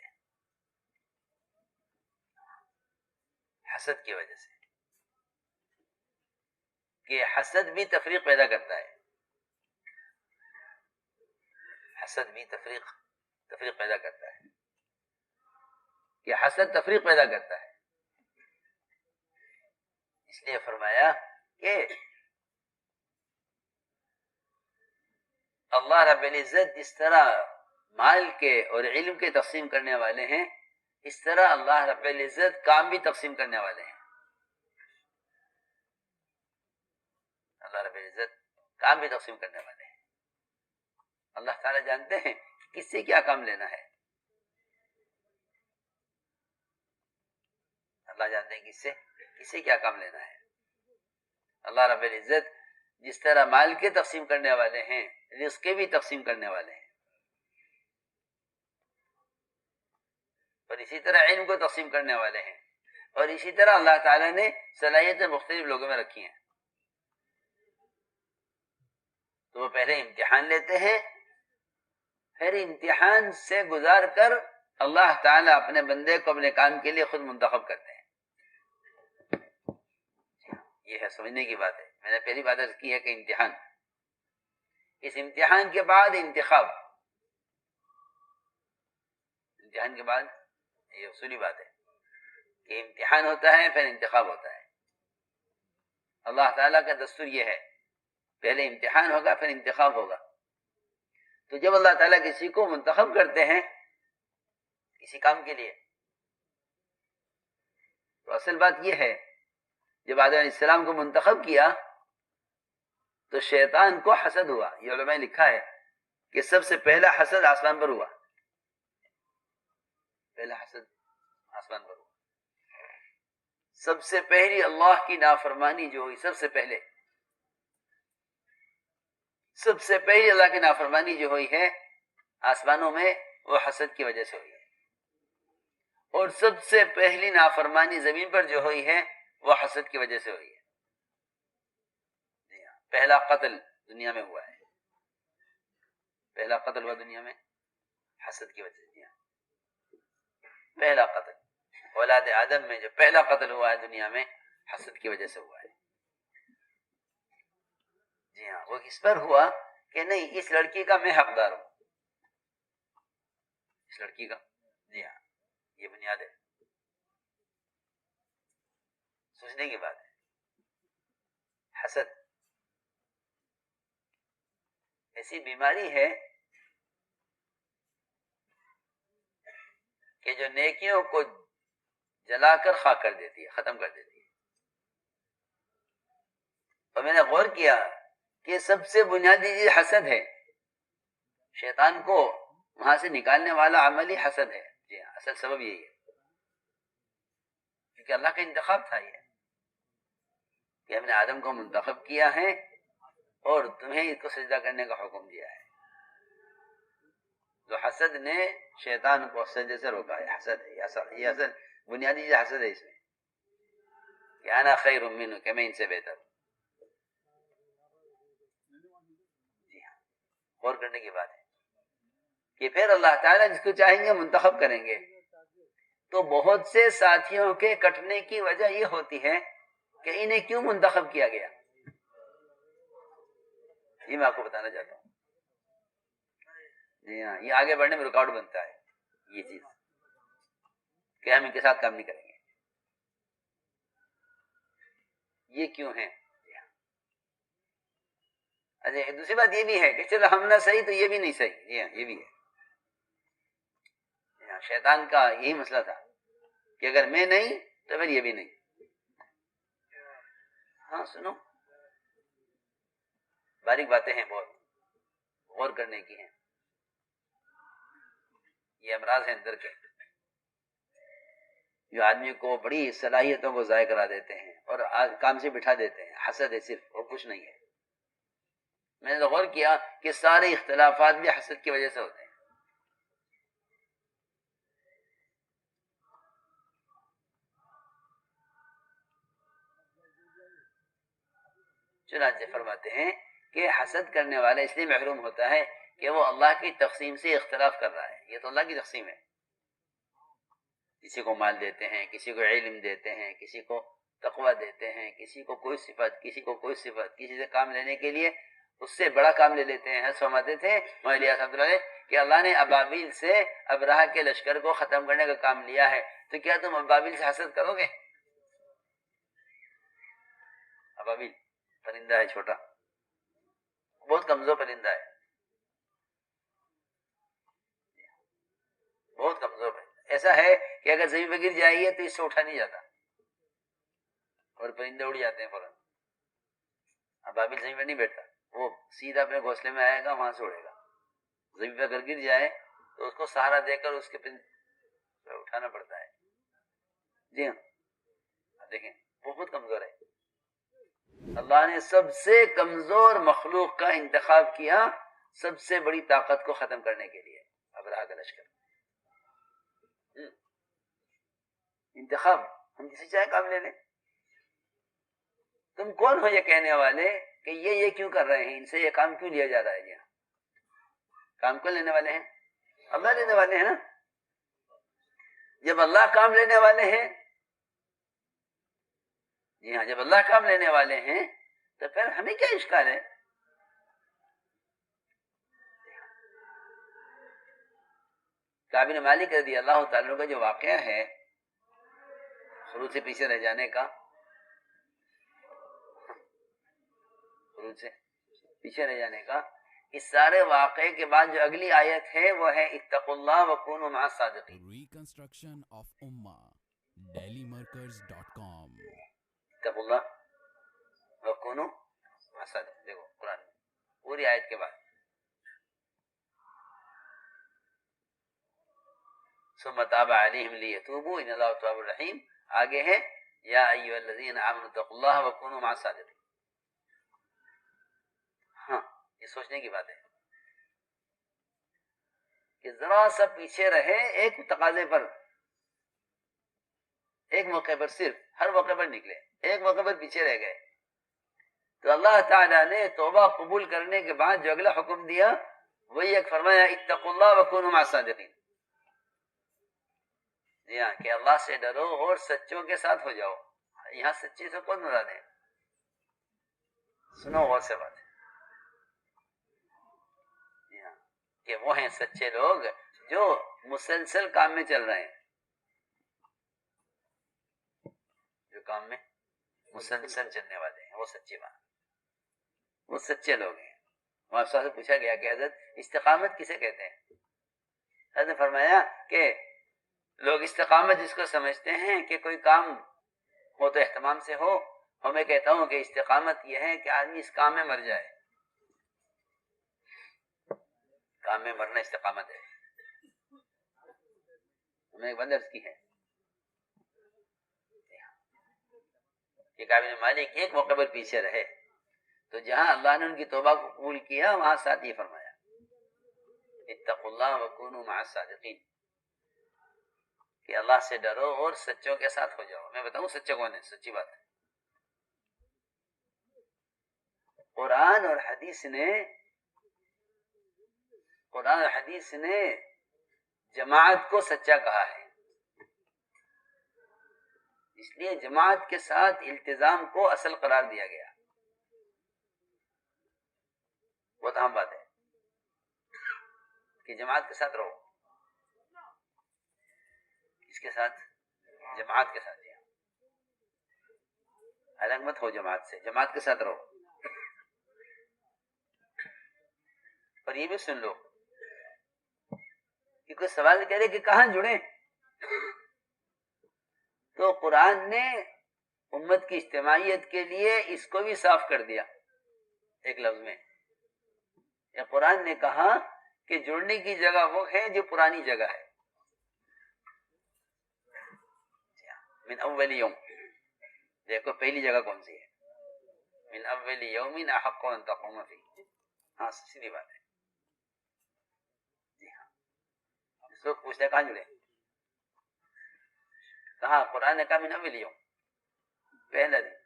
کہ حسد بھی تفریق پیدا کرتا ہے. حسد بھی تفریق پیدا کرتا ہے کہ حسد تفریق پیدا کرتا ہے. اس لیے فرمایا کہ اللہ رب العزت جس طرح مال کے اور علم کے تقسیم کرنے والے ہیں اس طرح اللہ رب العزت کام بھی تقسیم کرنے والے ہیں. اللہ رب العزت کام بھی تقسیم کرنے والے ہیں. اللہ تعالیٰ جانتے ہیں کس سے کیا کام لینا ہے. اللہ جانتے ہیں کس سے کیا کام لینا ہے. اللہ رب العزت جس طرح مال کے تقسیم کرنے والے ہیں رزق کے بھی تقسیم کرنے والے ہیں، اور اسی طرح علم کو تقسیم کرنے والے ہیں، اور اسی طرح اللہ تعالیٰ نے صلاحیتیں مختلف لوگوں میں رکھی ہیں. تو وہ پہلے امتحان لیتے ہیں، پھر امتحان سے گزار کر اللہ تعالیٰ اپنے بندے کو اپنے کام کے لیے خود منتخب کرتے ہیں. یہ ہے سمجھنے کی بات ہے. میں نے پہلی بات عرض کی ہے کہ امتحان، اس امتحان کے بعد انتخاب. امتحان کے بعد یہ اصولی بات ہے کہ امتحان ہوتا ہے پھر انتخاب ہوتا ہے. اللہ تعالیٰ کا دستور یہ ہے پہلے امتحان ہوگا پھر انتخاب ہوگا. تو جب اللہ تعالیٰ کسی کو منتخب کرتے ہیں کسی کام کے لیے تو اصل بات یہ ہے جب آدم علیہ السلام کو منتخب کیا تو شیطان کو حسد ہوا. یہ علماء نے لکھا ہے کہ سب سے پہلا حسد آسمان پر ہوا. سب سے پہلی اللہ کی نافرمانی جو ہوئی، سب سے پہلی اللہ کی نافرمانی جو ہوئی ہے آسمانوں میں وہ حسد کی وجہ سے ہوئی ہے. اور سب سے پہلی نافرمانی زمین پر جو ہوئی ہے وہ حسد کی وجہ سے ہوئی ہے. پہلا قتل دنیا میں ہوا ہے، پہلا قتل ہوا دنیا میں حسد کی وجہ سے. پہلا قتل اولاد آدم میں جو پہلا قتل ہوا ہے دنیا میں حسد کی وجہ سے ہوا ہے. جی ہاں، وہ اس پر ہوا کہ نہیں اس لڑکی کا میں حقدار ہوں، اس لڑکی کا. جی ہاں، یہ بنیاد ہے، سوچنے کی بات ہے. حسد ایسی بیماری ہے کہ جو نیکیوں کو جلا کر خاک کر دیتی ہے، ختم کر دیتی ہے. اور میں نے غور کیا کہ سب سے بنیادی چیز حسد ہے. شیطان کو وہاں سے نکالنے والا عمل ہی حسد ہے. جی ہاں، اصل سبب یہی ہے، کیونکہ اللہ کا انتخاب تھا یہ کہ ہم نے آدم کو منتخب کیا ہے اور تمہیں اس کو سجدہ کرنے کا حکم دیا ہے. تو حسد نے شیطان کو سجدے سے روکا ہے. حسد ہے یہ اصل بنیادی چیز حسد ہے اس میں کہ انا خیر منہ، کہ میں ان سے بہتر ہوں. جی ہاں، غور کرنے کی بات ہے کہ پھر اللہ تعالیٰ جس کو چاہیں گے منتخب کریں گے. تو بہت سے ساتھیوں کے کٹنے کی وجہ یہ ہوتی ہے کہ انہیں کیوں منتخب کیا گیا. یہ میں آپ کو بتانا چاہتا ہوں. جی ہاں، یہ آگے بڑھنے میں رکاوٹ بنتا ہے یہ چیز کہ ہم ان کے ساتھ کام نہیں کریں گے. یہ کیوں ہے؟ اچھا، دوسری بات یہ بھی ہے کہ چلو ہم نہ صحیح تو یہ بھی نہیں صحیح. جی ہاں، یہ بھی ہے. شیطان کا یہی مسئلہ تھا کہ اگر میں نہیں تو پھر یہ بھی نہیں. ہاں سنو، باریک باتیں ہیں، بہت غور کرنے کی ہیں. یہ امراض ہیں اندر کے جو آدمی کو بڑی صلاحیتوں کو ضائع کرا دیتے ہیں اور کام سے بٹھا دیتے ہیں. حسد ہے صرف، اور کچھ نہیں ہے. میں نے غور کیا کہ سارے اختلافات بھی حسد کی وجہ سے ہوتے ہیں. چنانچہ فرماتے ہیں کہ حسد کرنے والا اس لیے محروم ہوتا ہے کہ وہ اللہ کی تقسیم سے اختلاف کر رہا ہے. یہ تو اللہ کی تقسیم ہے. کسی کو مال دیتے ہیں، کسی کو علم دیتے ہیں، کسی کو تقوی دیتے ہیں، کسی کو کوئی صفت، کسی کو کوئی صفت. کسی سے کام لینے کے لیے اس سے بڑا کام لے لیتے ہیں. فرماتے تھے مولانا صاحب کہ اللہ نے ابابیل سے ابرہہ کے لشکر کو ختم کرنے کا کام لیا ہے، تو کیا تم ابابیل سے حسد کرو گے؟ ابابیل پرندہ ہے چھوٹا، بہت کمزور پرندہ ہے، بہت کمزور ہے. ایسا ہے کہ اگر زمین پہ گر جائے تو اس سے اٹھا نہیں جاتا اور پرندے اڑ جاتے ہیں فوراً. ابابیل زمین پہ نہیں بیٹھتا، وہ سیدھا اپنے گھونسلے میں آئے گا، وہاں سے اڑے گا. زمین پہ اگر گر جائے تو اس کو سہارا دے کر اس کے اٹھانا پڑتا ہے. جی ہاں، دیکھیں بہت کمزور ہے. اللہ نے سب سے کمزور مخلوق کا انتخاب کیا سب سے بڑی طاقت کو ختم کرنے کے لیے، ابرہہ کا لشکر. انتخاب ہم کسی چاہے کام لے لیں. تم کون ہو یہ کہنے والے کہ یہ کیوں کر رہے ہیں، ان سے یہ کام کیوں لیا جا رہا ہے؟ جی ہاں، کام کون لینے والے ہیں؟ اللہ لینے والے ہیں نا. جب اللہ کام لینے والے ہیں، جی ہاں، جب اللہ کام لینے والے ہیں تو پھر ہمیں کیا اشکال ہے؟ کعب بن مالک رضی اللہ تعالیٰ کا جو واقعہ ہے خروج سے پیچھے رہ جانے کا، خروج سے پیچھے رہ جانے کا، اس سارے واقعے کے بعد جو اگلی آیت ہے وہ ہے اتقوا اللہ وکونوا مع الصادقین. Reconstruction of Ummah. dailymarkers.com. اتقوا اللہ وکونوا مع الصادقین. دیکھو قرآن پوری آیت کے بعد ثم تاب علیہم لیتوبوا ان اللہ تواب الرحیم. آگے ہے یا ایھا الذین آمنوا اتقوا اللہ وکونوا مع الصادقین. ہاں، یہ سوچنے کی بات ہے کہ ذرا سا پیچھے رہے ایک تقاضے پر، ایک موقع پر، صرف ہر موقع پر نکلے، ایک موقع پر پیچھے رہ گئے تو اللہ تعالیٰ نے توبہ قبول کرنے کے بعد جو اگلا حکم دیا وہی ایک فرمایا اتقوا اللہ وکونوا مع الصادقین. جی ہاں، کہ اللہ سے ڈرو اور سچوں کے ساتھ ہو جاؤ. یہاں سچے سے کون مراد ہے؟ سنو غور سے بات ہے. جی ہاں، کہ وہ ہیں سچے لوگ جو مسلسل کام میں چل رہے ہیں، جو کام میں مسلسل چلنے والے ہیں، وہ سچے بات، وہ سچے لوگ ہیں. وہاں سے پوچھا گیا کہ حضرت استقامت کسے کہتے ہیں؟ حضرت نے فرمایا کہ لوگ استقامت جس کو سمجھتے ہیں کہ کوئی کام ہو تو اہتمام سے ہو، اور میں کہتا ہوں کہ استقامت یہ ہے کہ آدمی اس کام میں مر جائے. کام میں مرنا استقامت ہے. ہم نے ایک بندہ کی ہے کہ قابل مالک ایک موقع پر پیچھے رہے تو جہاں اللہ نے ان کی توبہ کو قبول کیا وہاں ساتھ یہ فرمایا اتقوا اللہ وکونوا مع الصادقین، کہ اللہ سے ڈرو اور سچوں کے ساتھ ہو جاؤ. میں بتاؤں سچے کون ہے؟ سچی بات ہے. قرآن اور حدیث نے جماعت کو سچا کہا ہے، اس لیے جماعت کے ساتھ التزام کو اصل قرار دیا گیا. بہت اہم بات ہے کہ جماعت کے ساتھ رہو. اس کے ساتھ جماعت کے ساتھ الگ مت ہو جماعت سے، جماعت کے ساتھ رہو. اور یہ بھی سن لو کہ کوئی سوال کرے کہ کہاں جڑیں، تو قرآن نے امت کی اجتماعیت کے لیے اس کو بھی صاف کر دیا ایک لفظ میں. یا قرآن نے کہا کہ جڑنے کی جگہ وہ ہے جو پرانی جگہ ہے. من اول یوم، دیکھو پہلی جگہ کون سی ہے؟ من اول یوم احق ان تقوم فیہ. ہاں سیدھی بات ہے. جی ہاں، اس وقت پوچھتے کہاں جڑے؟ کہا قرآن نے کہا من اول یوم، پہلا دن.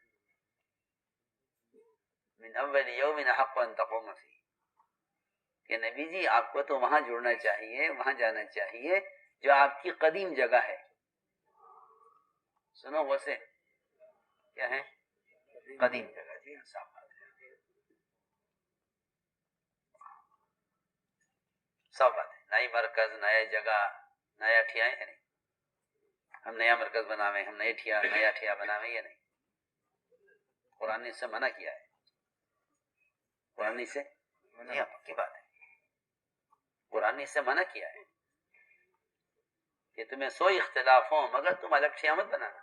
من اول یوم احق ان تقوم فیہ، کہ نبی جی آپ کو تو وہاں جڑنا چاہیے، وہاں جانا چاہیے جو آپ کی قدیم جگہ ہے. سنو وہ سے کیا ہے؟ قدیم جگہ. جی صاف بات ہے، صاف بات ہے. نئی مرکز، نیا جگہ، نیا ٹھیا ہے نہیں. ہم نیا مرکز بناویں، ہم نیا ٹھیا بناویں، یہ نہیں. قرآن نے اس سے منع کیا ہے. قرآن نے اس سے پکی بات ہے، قرآن نے اس سے منع کیا ہے کہ تمہیں 100 اختلاف ہوں مگر تم الگ ٹھیا مت بنانا.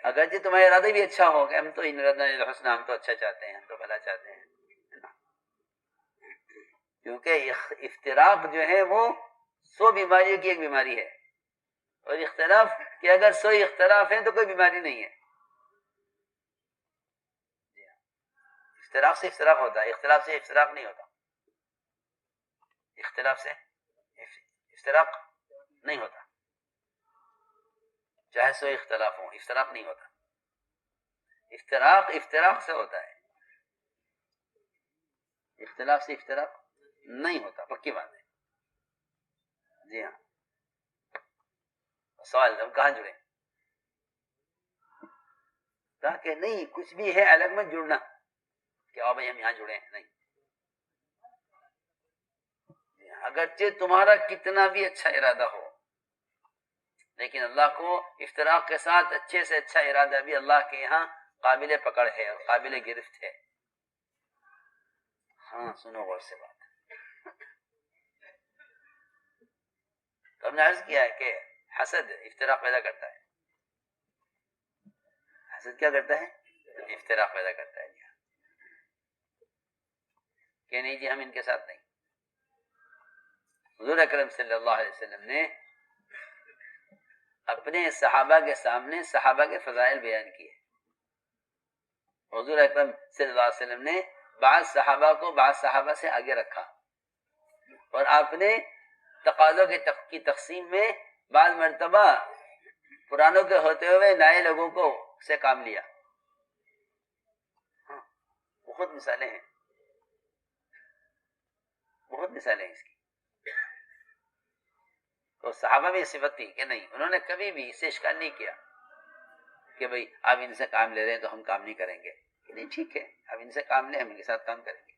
اگرچہ تمہارا ارادہ بھی اچھا ہو کہ ہم تو ان الحسنہ، ہم تو اچھا چاہتے ہیں، ہم تو بھلا چاہتے ہیں، کیونکہ افتراق جو ہے وہ 100 بیماریوں کی ایک بیماری ہے. اور اختلاف کہ اگر 100 اختلاف ہیں تو کوئی بیماری نہیں ہے. افتراق سے افتراق ہوتا ہے، اختلاف سے افتراق نہیں ہوتا. اختلاف سے افتراق نہیں ہوتا، چاہے 100 اختلاف ہوں، افتراق نہیں ہوتا. افتراق سے ہوتا ہے، اختلاف سے افتراق نہیں ہوتا. پکی بات ہے. جی ہاں. سوال ہم کہاں جڑے؟ کہا کہ نہیں کچھ بھی ہے الگ مت جڑنا کہ آؤ بھائی ہم یہاں جڑے ہیں، نہیں. اگرچہ تمہارا کتنا بھی اچھا ارادہ ہو، لیکن اللہ کو افتراق کے ساتھ اچھے سے اچھا ارادہ بھی اللہ کے یہاں قابل پکڑ ہے اور قابل گرفت ہے. ہاں سنو غور سے بات. تو ہم نے عرض کیا ہے کہ حسد افتراق پیدا کرتا ہے. حسد کیا کرتا ہے؟ افتراق پیدا کرتا ہے. کہ نہیں جی ہم ان کے ساتھ نہیں. حضور اکرم صلی اللہ علیہ وسلم نے اپنے صحابہ کے سامنے صحابہ کے فضائل بیان کیے. حضور اکرم صلی اللہ علیہ وسلم نے بعض صحابہ کو بعض صحابہ سے آگے رکھا، اور آپ نے تقاضوں کی تقسیم میں بعض مرتبہ پرانوں کے ہوتے ہوئے نئے لوگوں کو سے کام لیا. ہاں بہت مثالیں ہیں، بہت مثالیں ہیں اس کی. تو صحابہ میں صفت تھی کہ نہیں، انہوں نے کبھی بھی اس سے اشکال نہیں کیا کہ بھئی آپ ان سے کام لے رہے ہیں تو ہم کام نہیں کریں گے. کہ نہیں ٹھیک ہے، آپ ان سے کام لیں، ہم ان کے ساتھ کام کریں گے.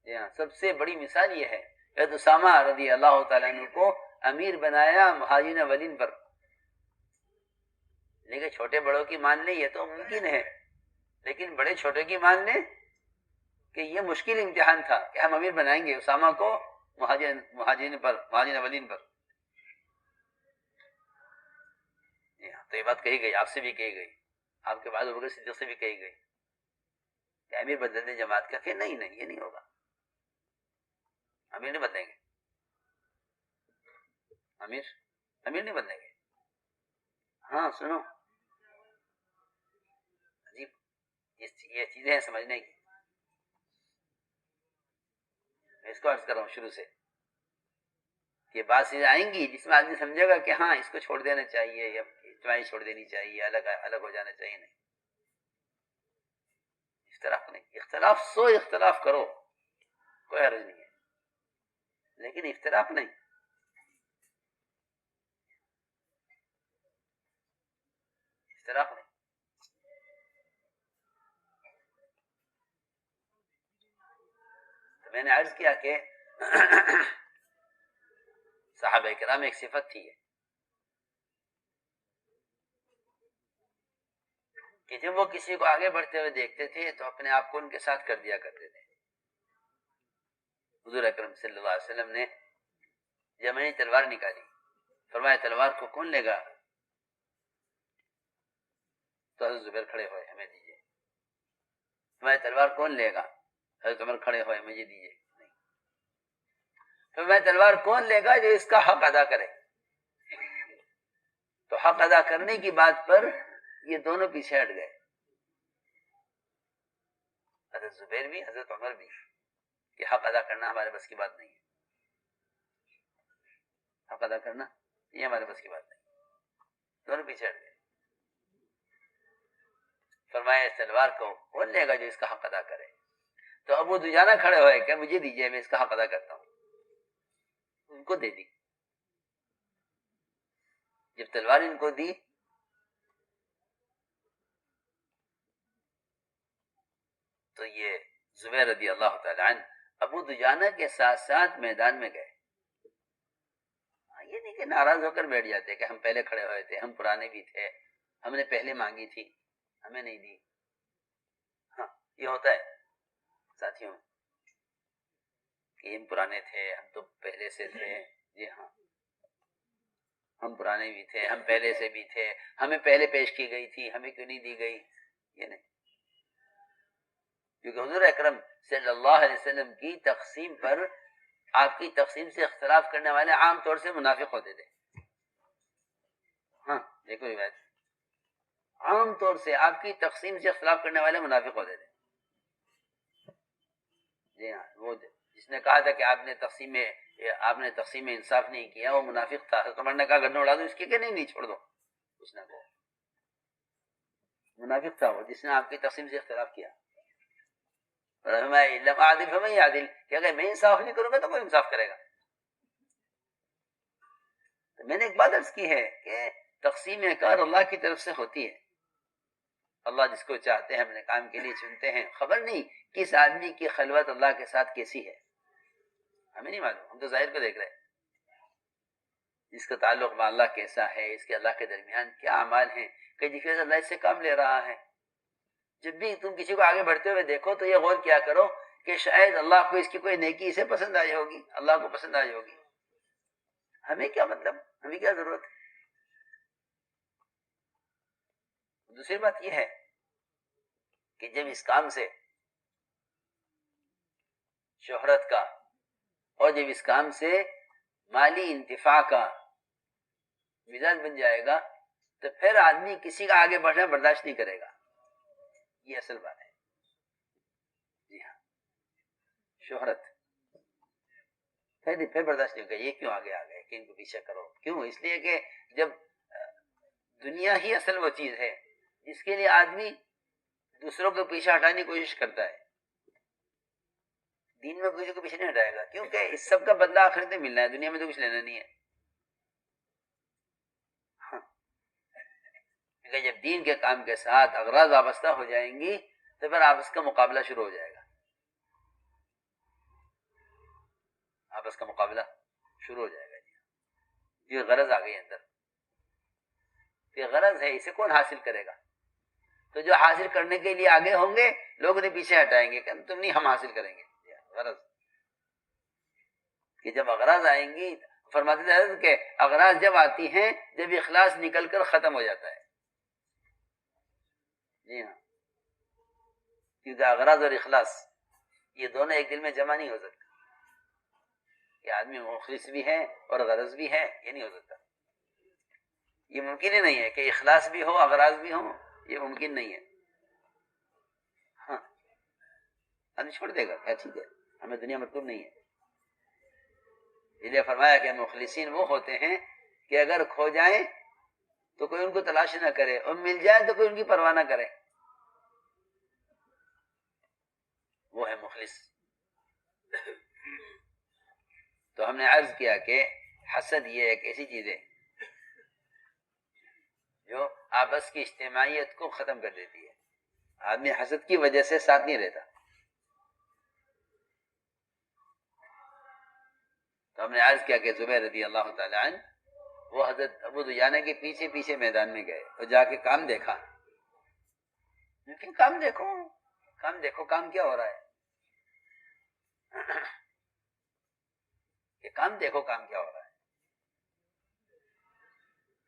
جی ہاں. سب سے بڑی مثال یہ ہے کہ اسامہ رضی اللہ تعالیٰ عنہ کو امیر بنایا مہاجرین اولین پر. لیکن چھوٹے بڑوں کی مان لیں یہ تو ممکن ہے، لیکن بڑے چھوٹے کی مان لیں کہ یہ مشکل امتحان تھا کہ ہم امیر بنائیں گے اسامہ کو مہاجرین اولین پر. تو یہ بات کہی گئی، آپ سے بھی کہی گئی، آپ کے بعد ابوبکر صدیق سے بھی کہی گئی کہ امیر بدل دیں جماعت کا، کہ نہیں یہ نہیں ہوگا، امیر نہیں بدلیں گے، امیر نہیں بدلیں گے. ہاں سنو، عجیب یہ چیزیں ہیں سمجھنے کی. میں اس کو عرض کر رہا ہوں شروع سے، یہ بات چیزیں آئیں گی جس میں آدمی سمجھے گا کہ ہاں اس کو چھوڑ دینا چاہیے یا اجتماعی چھوڑ دینی چاہیے، الگ ہو جانا چاہیے. نہیں، اختلاف نہیں، اختلاف کرو، کوئی حرج نہیں ہے، لیکن اختلاف نہیں. تو میں نے عرض کیا کہ صحابہ کرام ایک صفت تھی کہ جب وہ کسی کو آگے بڑھتے ہوئے دیکھتے تھے تو اپنے آپ کو ان کے ساتھ کر دیا کرتے تھے. حضور اکرم صلی اللہ علیہ وسلم نے یمنی تلوار نکالی، فرمایا تلوار کو کون لے گا؟ تو حضرت زبیر کھڑے ہوئے، ہمیں دیجیے. فرمایا تلوار کون لے گا؟ حضرت عمر کھڑے ہوئے، مجھے دیجیے. نہیں. فرمایا تلوار کون لے گا جو اس کا حق ادا کرے؟ تو حق ادا کرنے کی بات پر یہ دونوں پیچھے ہٹ گئے، حضرت زبیر بھی حضرت عمر بھی، کہ حق ادا کرنا ہمارے بس کی بات نہیں ہے، حق ادا کرنا یہ ہمارے بس کی بات نہیں. دونوں پیچھے ہٹ گئے. فرمایا اس تلوار کو کون لے گا جو اس کا حق ادا کرے؟ تو ابو دجانہ کھڑے ہوئے کہ مجھے دیجیے، میں اس کا حق ادا کرتا ہوں. ان کو دے دی. جب تلوار ان کو دی تو یہ زبیر رضی اللہ تعالی عنہ ابو دجانہ کے ساتھ ساتھ میدان میں گئے. یہ نہیں کہ ناراض ہو کر بیٹھ جاتے کہ ہم پہلے کھڑے ہوئے تھے، ہم پرانے بھی تھے، ہم نے پہلے مانگی تھی، ہمیں نہیں دی. ہاں یہ ہوتا ہے ساتھیوں کہ ہم پرانے تھے، ہم تو پہلے سے تھے. جی ہاں، ہم پرانے بھی تھے، ہم پہلے سے بھی تھے، ہمیں پہلے پیش کی گئی تھی، ہمیں کیوں نہیں دی گئی؟ یہ نہیں، کیونکہ حضور اکرم صلی اللہ علیہ وسلم کی تقسیم پر آپ کی تقسیم سے اختلاف کرنے والے عام طور سے منافق ہوتے تھے. ہاں دیکھو روایت، عام طور سے آپ کی تقسیم سے اختلاف کرنے والے منافق ہوتے تھے. جی ہاں، وہ جس نے کہا تھا کہ آپ نے تقسیم میں انصاف نہیں کیا وہ منافق تھا. حضرت عمر نے کہا گردن اڑا دو اس کی، کہ نہیں چھوڑ دو. اس نے کہا منافق تھا وہ جس نے آپ کی تقسیم سے اختلاف کیا. عادل فمن عادل، کہ اگر میں انصاف نہیں کروں گا تو کوئی انصاف کرے گا. تو میں نے ایک بات عرض کی ہے کہ تقسیم کار اللہ کی طرف سے ہوتی ہے. اللہ جس کو چاہتے ہیں اپنے کام کے لیے چنتے ہیں. خبر نہیں کس آدمی کی خلوت اللہ کے ساتھ کیسی ہے، ہمیں نہیں معلوم، ہم تو ظاہر کو دیکھ رہے ہیں. جس کا تعلق با اللہ کیسا ہے، اس کے اللہ کے درمیان کیا اعمال ہیں، کہ جس سے اللہ اس سے کام لے رہا ہے. جب بھی تم کسی کو آگے بڑھتے ہوئے دیکھو تو یہ غور کیا کرو کہ شاید اللہ کو اس کی کوئی نیکی اسے پسند آئی ہوگی، اللہ کو پسند آئی ہوگی. ہمیں کیا مطلب، ہمیں کیا ضرورت ہے. دوسری بات یہ ہے کہ جب اس کام سے شہرت کا اور جب اس کام سے مالی انتفاع کا مزاج بن جائے گا تو پھر آدمی کسی کا آگے بڑھنا برداشت نہیں کرے گا. یہ اصل بات ہے. جی ہاں، شہرت پھر برداشت نہیں ہوگا. یہ کیوں آگے آ گئے کہ ان کو پیچھے کرو؟ کیوں؟ اس لیے کہ جب دنیا ہی اصل وہ چیز ہے جس کے لیے آدمی دوسروں کو پیچھے ہٹانے کی کوشش کرتا ہے. دین میں کسی کو پیچھے نہیں ہٹائے گا، کیونکہ اس سب کا بدلہ آخرت میں ملنا ہے، دنیا میں تو کچھ لینا نہیں ہے. ہاں، کیونکہ جب دین کے کام کے ساتھ اغراض وابستہ ہو جائیں گی تو پھر آپس کا مقابلہ شروع ہو جائے گا. آپس کا مقابلہ شروع ہو جائے گا. یہ غرض آ گئی اندر، یہ غرض ہے، اسے کون حاصل کرے گا؟ تو جو حاصل کرنے کے لیے آگے ہوں گے لوگ انہیں پیچھے ہٹائیں گے کہ تم نہیں، ہم حاصل کریں گے غرض. کہ جب اغراض آئیں گی، فرماتے تھے حضرت کہ اغراض جب آتی ہیں جب اخلاص نکل کر ختم ہو جاتا ہے. جی ہاں، کیونکہ اغراض اور اخلاص یہ دونوں ایک دل میں جمع نہیں ہو سکتے. کہ آدمی مخلص بھی ہے اور غرض بھی ہے، یہ نہیں ہو سکتا. یہ ممکن ہی نہیں ہے کہ اخلاص بھی ہو اغراض بھی ہو، یہ ممکن نہیں ہے. ہاں آدمی چھوڑ دے گا، کیا چیز ہے، ہمیں دنیا مطلوب نہیں ہے. اس لیے فرمایا کہ مخلصین وہ ہوتے ہیں کہ اگر کھو جائیں تو کوئی ان کو تلاش نہ کرے، اور مل جائے تو کوئی ان کی پرواہ نہ کرے. وہ ہے مخلص. تو ہم نے عرض کیا کہ حسد یہ ایک ایسی چیز ہے جو آپس کی اجتماعیت کو ختم کر دیتی ہے. آدمی حسد کی وجہ سے ساتھ نہیں رہتا. تو ہم نے عرض کیا کہ زبیر رضی اللہ تعالی عنہ وہ حضرت ابو دجانہ کے پیچھے پیچھے میدان میں گئے اور جا کے کام دیکھا. لیکن کام دیکھو کام کیا ہو رہا ہے، کہ کام دیکھو کام کیا ہو رہا ہے.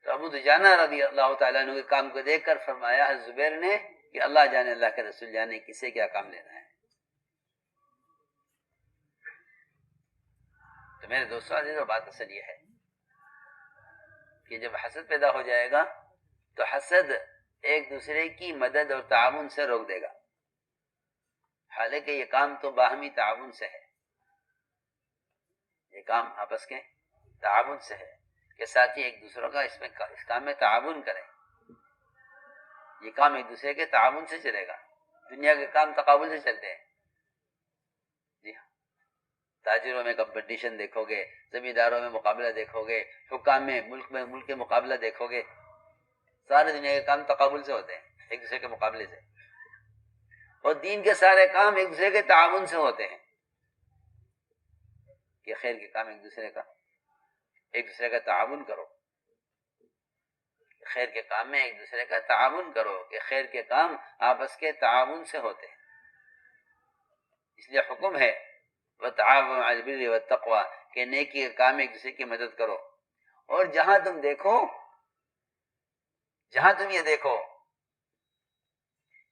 تو ابو دجانہ رضی اللہ تعالیٰ عنہ کے کام کو دیکھ کر فرمایا حضرت زبیر نے کہ اللہ جانے اللہ کے رسول جانے کسے کیا کام لینا ہے. تو میرے دوستوں عزیزو بات اصل یہ ہے کہ جب حسد پیدا ہو جائے گا تو حسد ایک دوسرے کی مدد اور تعاون سے روک دے گا. حالانکہ یہ کام تو باہمی تعاون سے ہے، یہ کام آپس کے تعاون سے ہے کہ ساتھی ایک دوسروں کا اس کام میں تعاون کریں. یہ کام ایک دوسرے کے تعاون سے چلے گا. دنیا کے کام تقابل سے چلتے ہیں. جی ہاں، تاجروں میں کمپٹیشن دیکھو گے، زمینداروں میں مقابلہ دیکھو گے، حکام میں ملک کے مقابلہ دیکھو گے. سارے دنیا کے کام تقابل سے ہوتے ہیں، ایک دوسرے کے مقابلے سے. اور دین کے سارے کام ایک دوسرے کے تعاون سے ہوتے ہیں کہ خیر کے کام ایک دوسرے کا تعاون کرو. خیر کے کام میں ایک دوسرے کا تعاون کرو کہ خیر کے کام آپس کے تعاون سے ہوتے ہیں. اس لیے حکم ہے وَتَعَاوَنُوا عَلَى الْبِرِّ وَالتَّقْوَىٰ کہ نیکی کے کام ایک دوسرے کی مدد کرو. اور جہاں تم یہ دیکھو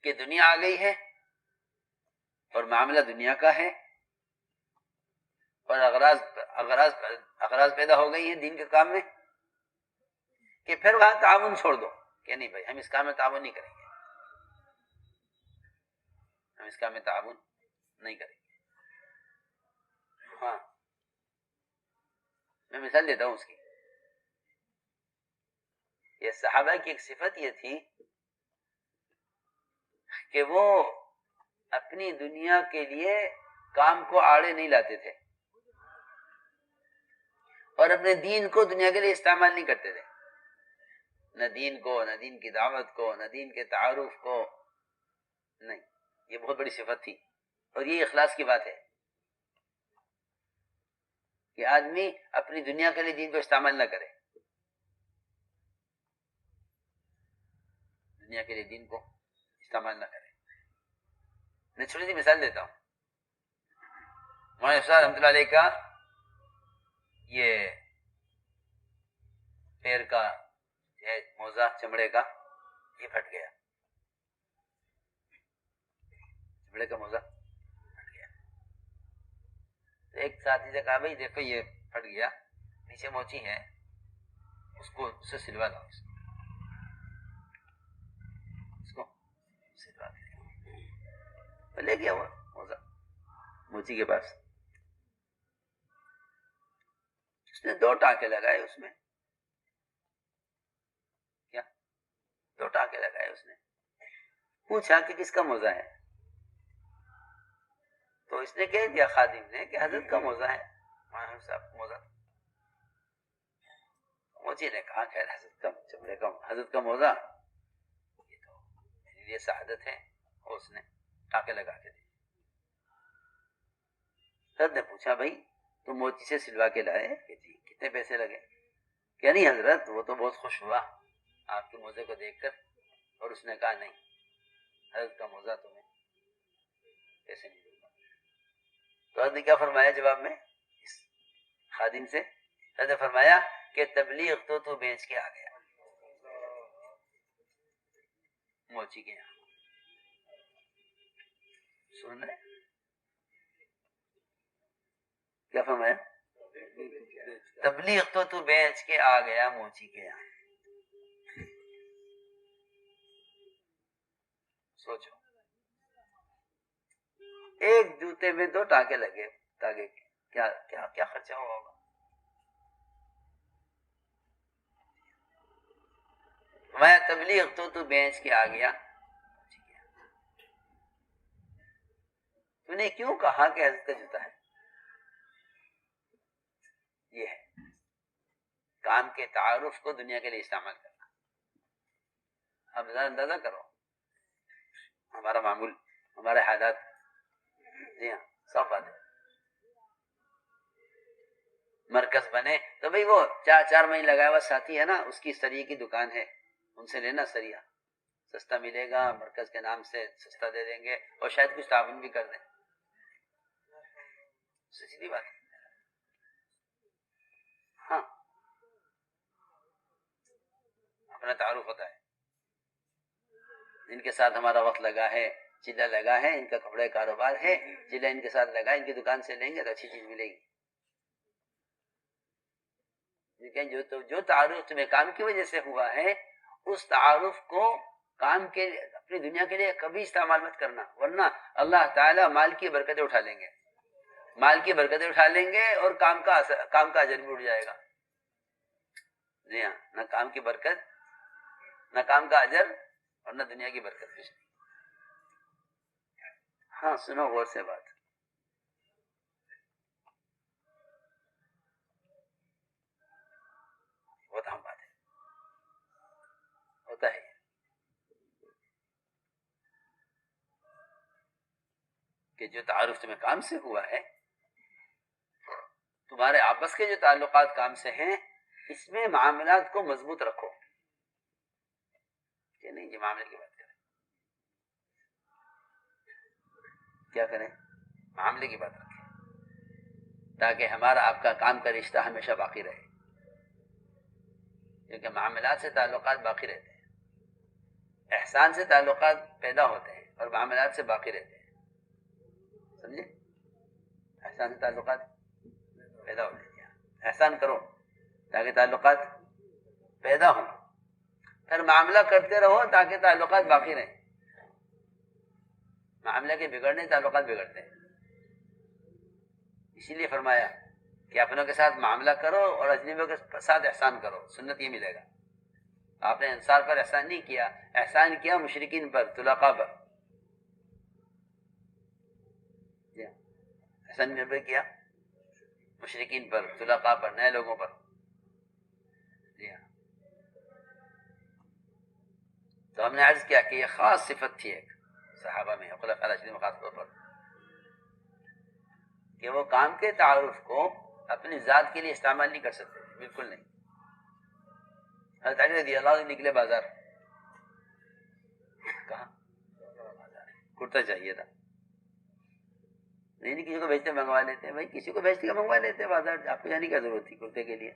کہ دنیا آ گئی ہے اور معاملہ دنیا کا ہے اور اغراض پیدا ہو گئی ہیں دین کے کام میں، کہ پھر وہاں تعاون چھوڑ دو کہ نہیں بھائی ہم اس کام میں تعاون نہیں کریں گے، ہم اس کام میں تعاون نہیں کریں گے. ہاں میں مثال دیتا ہوں اس کی. یہ صحابہ کی ایک صفت یہ تھی کہ وہ اپنی دنیا کے لیے کام کو آڑے نہیں لاتے تھے اور اپنے دین کو دنیا کے لیے استعمال نہیں کرتے تھے. نہ دین کو، نہ دین کی دعوت کو، نہ دین کے تعارف کو، نہیں. یہ بہت بڑی صفت تھی اور یہ اخلاص کی بات ہے کہ آدمی اپنی دنیا کے لیے دین کو استعمال نہ کرے، دنیا کے لیے دین کو استعمال نہ کرے. میں چھوٹی سی مثال دیتا ہوں. مولانا صاحب رحمۃ اللہ علیہ کا یہ پیر کا موزہ چمڑے کا یہ پھٹ گیا، چمڑے کا موزہ پھٹ گیا. تو ایک ساتھی سے کہا بھائی دیکھو یہ پھٹ گیا، نیچے موچی ہے، اس کو سلوا لاؤ، اس کو سلوا دے. لے گیا وہ موزہ موچی کے پاس. اس نے 2 ٹانکے لگائے اس میں، کیا 2 ٹانکے لگائے. اس نے پوچھا کہ کس کا موزہ ہے؟ تو اس نے کہہ دیا خادم نے کہ حضرت کا موزہ ہے. مولانا صاحب موزہ، موچی نے کہا خیر حضرت کا چمڑے کا حضرت کا موزہ یہ تو میرے لیے سعادت ہے. اور اس نے ٹانکے لگا کے دی. حضرت نے پوچھا بھائی تم موچی سے سلوا کے لائے؟ کہ جی. کتنے پیسے لگے؟ کہ نہیں حضرت وہ تو بہت خوش ہوا آپ کے موزے کو دیکھ کر. اور اس نے کہا نہیں حضرت کا موزہ تمہیں کیسے نہیں دوں گا؟ تو حضرت نے کیا فرمایا جواب میں اس خادم سے؟ حضرت نے فرمایا کہ تبلیغ تو بیچ کے آ گیا موچی کے یہاں. سن رہے کیا فرمایا؟ تبلیغ تو بیچ کے آ گیا موچی کے یہاں. سوچو ایک جوتے میں 2 ٹانکے لگے تاکہ کیا کیا کیا خرچہ ہوا ہوگا؟ میں تبلیغ تو بیچ کے آ گیا. تو نے کیوں کہا کہ حضرت کا جوتا ہے؟ یہ ہے کام کے تعارف کو دنیا کے لیے استعمال کرنا. اب ذرا اندازہ کرو ہمارا معمول، ہمارے حالات. جی ہاں سب بات ہے. مرکز بنے تو بھئی وہ 4 مہینے لگایا ہوا ساتھی ہے نا، اس کی سریے کی دکان ہے، ان سے لینا سریا سستا ملے گا، مرکز کے نام سے سستا دے دیں گے اور شاید کچھ تعاون بھی کر دیں. سچی بات ہے. ہاں اپنا تعارف ہوتا ہے. ان کے ساتھ ہمارا وقت لگا ہے، چلا لگا ہے، ان کا کپڑے کاروبار ہے، چلا ان کے ساتھ لگا، ان کی دکان سے لیں گے تو اچھی چیز ملے گی. لیکن جو تعارف تمہیں کام کی وجہ سے ہوا ہے، اس تعارف کو کام کے اپنی دنیا کے لیے کبھی استعمال مت کرنا، ورنہ اللہ تعالیٰ مال کی برکتیں اٹھا لیں گے. مال کی برکتیں اٹھا لیں گے اور کام کا اجر بھی اٹھ جائے گا. جی ہاں، نہ کام کی برکت، نہ کام کا اجر اور نہ دنیا کی برکت کچھ نہیں. ہاں سنو غور سے بات. بہت اہم بات ہے، ہوتا ہے کہ جو تعارف تمہیں کام سے ہوا ہے، تمہارے آپس کے جو تعلقات کام سے ہیں، اس میں معاملات کو مضبوط رکھو. کہ نہیں جی معاملے کی بات کریں، کیا کریں؟ معاملے کی بات رکھیں تاکہ ہمارا آپ کا کام کا رشتہ ہمیشہ باقی رہے. کیونکہ معاملات سے تعلقات باقی رہتے ہیں، احسان سے تعلقات پیدا ہوتے ہیں اور معاملات سے باقی رہتے ہیں. سمجھے؟ احسان سے تعلقات پیدا ہوتے ہیں. احسان کرو تاکہ تعلقات پیدا ہوں، پھر معاملہ کرتے رہو تاکہ تعلقات باقی رہیں. معاملے کے بگڑنے تعلقات بگڑتے ہیں. اسی لیے فرمایا کہ اپنوں کے ساتھ معاملہ کرو اور اجنبیوں کے ساتھ احسان کرو. سنت یہ ملے گا. آپ نے انصار پر احسان نہیں کیا، احسان کیا مشرکین پر، طلقاء پر. احسان پر کیا مشرکین پر، طلقاء پر، نئے لوگوں پر. جی ہاں. تو ہم نے عرض کیا کہ یہ خاص صفت تھی ایک صحابہ میں، خلفاء راشدین میں خاص طور پر، کہ وہ کام کے تعارف کو اپنی ذات کے لیے استعمال نہیں کر سکتے. بالکل نہیں. حضرت علی رضی اللہ عنہ نکلے بازار. کہاں؟ کرتا چاہیے تھا. نہیں کسی کو بیچتے منگوا لیتے. بھائی کسی کو بیچتے کا منگوا لیتے بازار، آپ کو جانے کی ضرورت تھی کرتے کے لیے؟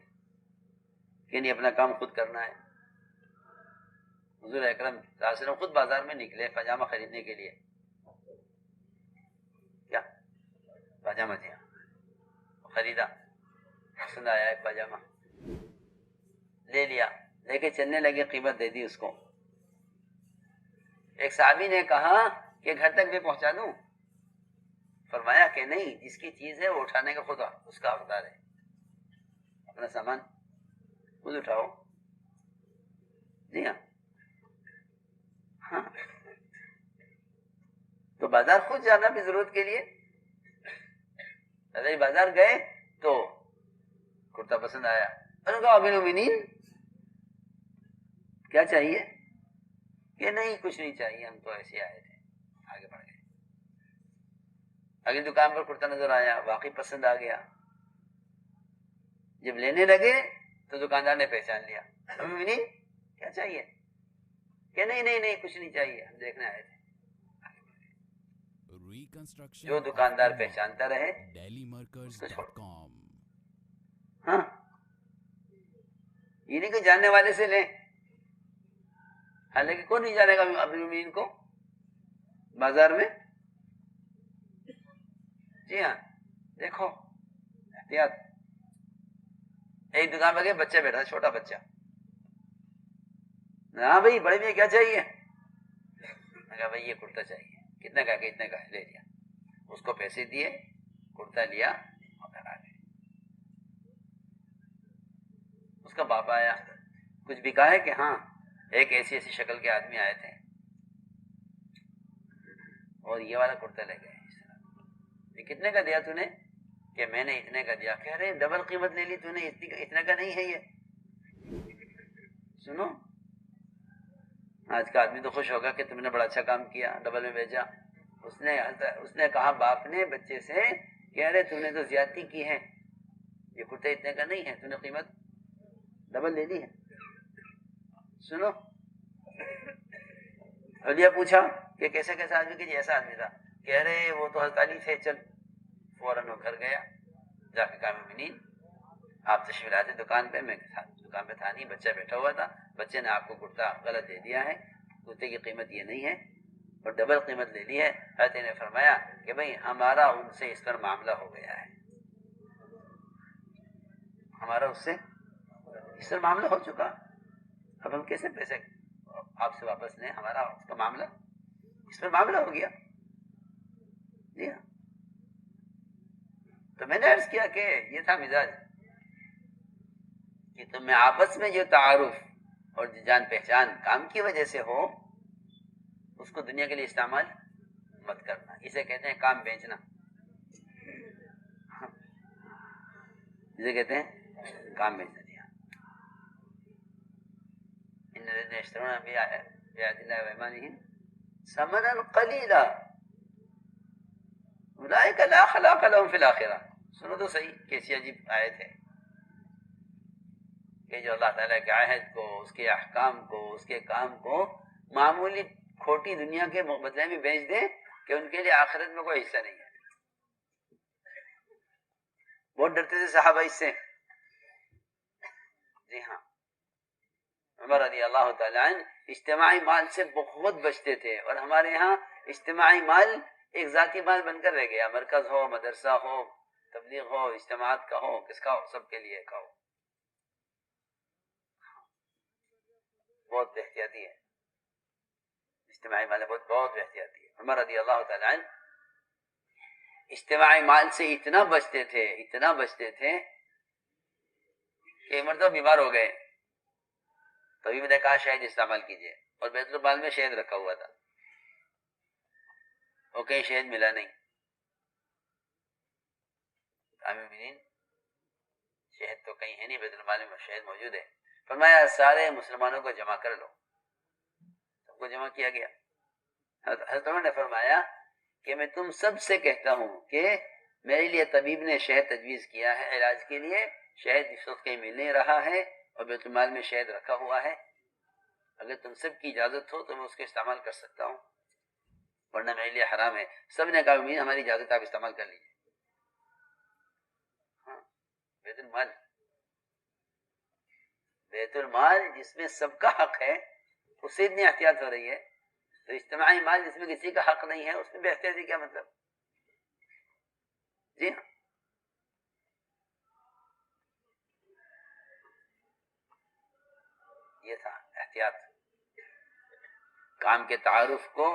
کہ نہیں اپنا کام خود کرنا ہے. حضور اکرم صلی اللہ علیہ وسلم خود بازار میں نکلے پاجامہ خریدنے کے لیے. کیا پاجامہ دیا، خریدا، پسند آیا ایک پاجامہ، لے لیا، لے کے چلنے لگے، قیمت دے دی اس کو. ایک صحابی نے کہا کہ گھر تک میں پہنچا دوں؟ فرمایا کہ نہیں، جس کی چیز ہے وہ اٹھانے کا خود اس کا حقدار ہے. اپنا سامان خود اٹھاؤ. جی ہاں. ہاں تو بازار خود جانا بھی ضرورت کے لیے. اگر بازار گئے تو کرتا پسند آیا، انہوں نے کہا امیر المومنین کیا چاہیے؟ کہ نہیں کچھ نہیں چاہیے، ہم تو ایسے آئے تھے. آگے بڑھ گئے. اگلی دکان پر کرتا نظر آیا، واقعی پسند آ گیا. جب لینے لگے تو دکاندار نے پہچان لیا. امیر المومنین کیا چاہیے؟ کہ نہیں کچھ نہیں چاہیے، ہم دیکھنے آئے تھے. Reconstruction جو of دکاندار Ummah. پہچانتا رہے اس کو چھوڑ. DailyMarkers.com. ہاں یہ نہیں کہ جاننے والے سے لیں، حالانکہ کون نہیں جانے گا امیر المومنین کو بازار میں. جی ہاں دیکھو احتیاط. ایک دکان پہ گئے، بچہ بیٹھا، چھوٹا بچہ. ہاں بھائی بڑے میں کیا چاہیے؟ میں کہا بھائی یہ کرتا چاہیے. کتنے کا؟ کہ اتنے کا ہے. لے لیا، اس کو پیسے دیے، کرتا لیا اور گھر آ گئے. اس کا باپ آیا، کچھ بھی کہا ہے کہ ہاں ایک ایسی شکل کے آدمی آئے تھے اور یہ والا کرتا لے گئے. یہ کتنے کا دیا تو نے؟ کہ میں نے اتنے کا دیا. کہہ رہے ڈبل قیمت لے لی تو نے، اتنے کا نہیں ہے یہ. سنو آج کا آدمی تو خوش ہوگا کہ تم نے بڑا اچھا کام کیا، ڈبل میں بیچا. اس نے کہا باپ نے بچے سے، کہہ رہے تم نے تو زیادتی کی ہے، یہ کرتا اتنے کا نہیں ہے، تم نے قیمت ڈبل لے لی ہے. سنو علیا پوچھا کہ کیسا آدمی؟ کہ جیسا آدمی تھا. کہہ رہے وہ تو حضرت علی تھے. چل فوراً وہ گھر گیا، جا کے کہا مومنین آپ تشریف لاتے دکان پہ. میں دکان پہ تھا نہیں، بچہ بیٹھا ہوا تھا. بچے نے آپ کو کرتا غلط دے دیا ہے، کرتے کی قیمت یہ نہیں ہے اور ڈبل قیمت لے لی ہے. حضرت نے فرمایا کہ بھئی ہمارا ان سے اس پر معاملہ ہو گیا ہے، ہمارا اس سے اس پر معاملہ ہو چکا. اب ہم کیسے پیسے آپ سے واپس لیں؟ ہمارا اس کا معاملہ، اس پر معاملہ ہو گیا. جی ہاں. تو میں نے عرض کیا کہ یہ تھا مزاج کہ تم میں آپس میں جو تعارف اور جان پہچان کام کی وجہ سے ہو، اس کو دنیا کے لیے استعمال مت کرنا. اسے کہتے ہیں کام بیچنا. اسے کہتے ہیں کام بیچنا. دیا ان الذين يشترون بآيات الله وأيمانهم ثمنا قليلا اولئک لا خلاق لهم في الآخرة. سنو تو صحیح کیسی عجیب آیت ہے کہ جو اللہ تعالیٰ کے عہد کو، اس کے احکام کو، اس کے کام کو معمولی کھوٹی دنیا کے بدلے میں بیچ دے کہ ان کے لیے آخرت میں کوئی حصہ نہیں ہے. بہت ڈرتے تھے صحابہ اس سے. جی ہاں عمر رضی اللہ تعالیٰ عنہ اجتماعی مال سے بہت بچتے تھے، اور ہمارے ہاں اجتماعی مال ایک ذاتی مال بن کر رہ گیا. مرکز ہو، مدرسہ ہو، تبلیغ ہو، اجتماعات کا ہو، کس کا ہو، سب کے لیے کا ہو. بہت احتیاطی ہے اجتماعی مال، بہت احتیاطی ہے. عمر رضی اللہ تعالیٰ عنہ اجتماعی مال سے اتنا بچتے تھے کہ مرتبہ بیمار ہو گئے. طبیب نے کہا شہد استعمال کیجیے، اور بیت المال میں شہد رکھا ہوا تھا، اور کہیں شہد ملا نہیں. آمین. شہد تو کہیں ہے نہیں، بیت المال میں شہد موجود ہے. فرمایا سارے مسلمانوں کو جمع کر لو. سب کو جمع کیا گیا. حضرت عمر نے فرمایا کہ میں تم سب سے کہتا ہوں کہ میرے لیے طبیب نے شہد تجویز کیا ہے علاج کے لیے. شہد اس وقت کہیں مل نہیں رہا ہے اور بیت المال میں شہد رکھا ہوا ہے. اگر تم سب کی اجازت ہو تو میں اس کو استعمال کر سکتا ہوں، ورنہ میرے لیے حرام ہے. سب نے کہا امین ہماری اجازت، آپ استعمال کر لیجیے. ہاں بیت المال جس میں سب کا حق ہے اس سے اتنی احتیاط ہو رہی ہے، تو اجتماعی مال جس میں کسی کا حق نہیں ہے اس میں بے احتیاطی کیا مطلب؟ جی ہاں. یہ تھا احتیاط. کام کے تعارف کو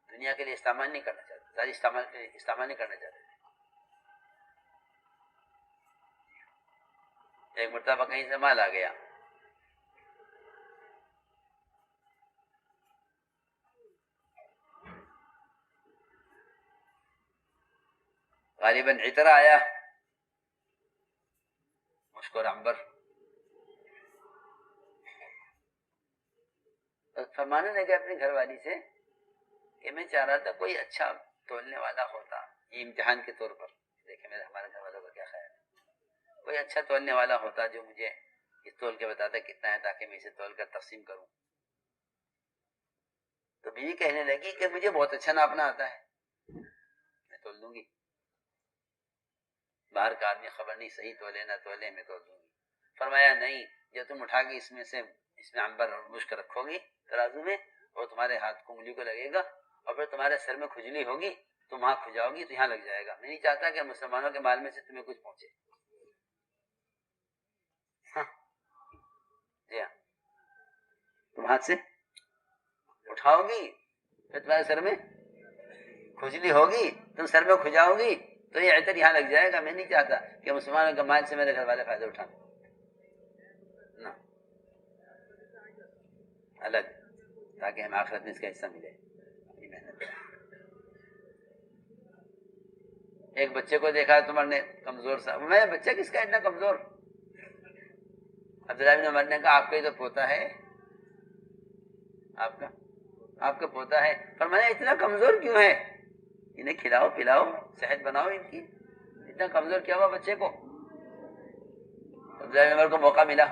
دنیا کے لیے استعمال نہیں کرنا چاہتے، ساری استعمال نہیں کرنا چاہتے. ایک مرتبہ کہیں سے مال آ گیا، غالباً عطر آیا، مشک اور عنبر. فرمانے لگے اپنی گھر والی سے کہ میں چاہ رہا تھا کوئی اچھا تولنے والا ہوتا، یہ امتحان کے طور پر. دیکھیں ہمارے گھر والوں کا کیا خیال ہے. کوئی اچھا تولنے والا ہوتا جو مجھے اس تول کے بتاتا کتنا ہے، تاکہ میں اسے تول کر تقسیم کروں. تو بیوی کہنے لگی کہ مجھے بہت اچھا ناپنا آتا ہے، میں تول دوں گی، باہر کا آدمی خبر نہیں صحیح تولے نہ تولے، میں تول دوں گی۔ فرمایا نہیں، جو تم اٹھا کے اس میں عنبر اور مشک رکھو گی ترازو میں، وہ تمہارے ہاتھ کو انگلی کو لگے گا، اور پھر تمہارے سر میں کھجلی ہوگی، تم وہاں کھجاؤ گی تو یہاں لگ جائے گا۔ میں نہیں چاہتا کہ مسلمانوں کے مال میں سے تمہیں کچھ پہنچے۔ ہاں جی ہاں، تم ہاتھ سے اٹھاؤ گی، پھر تمہارے سر میں کھجلی ہوگی، تم سر میں کھجاؤ گی تو یہ عطر یہاں لگ جائے گا۔ میں نہیں چاہتا کہ مسلمانوں کے مال سے میرے گھر والے فائدہ اٹھائیں، نہ الگ، تاکہ ہم آخرت میں اس کا حصہ ملے اپنی محنت۔ ایک بچے کو دیکھا تمہارے نے کمزور سا، میں بچہ کس کا اتنا کمزور؟ عبداللہ بن عمر نے کہا آپ کا ہی تو پوتا ہے، آپ کا پوتا ہے۔ فرمایا اتنا کمزور کیوں ہے؟ انہیں کھلاؤ پلاؤ، صحت بناؤ ان کی، اتنا کمزور کیا ہوا بچے کو؟ عبداللہ بن عمر کو موقع ملا،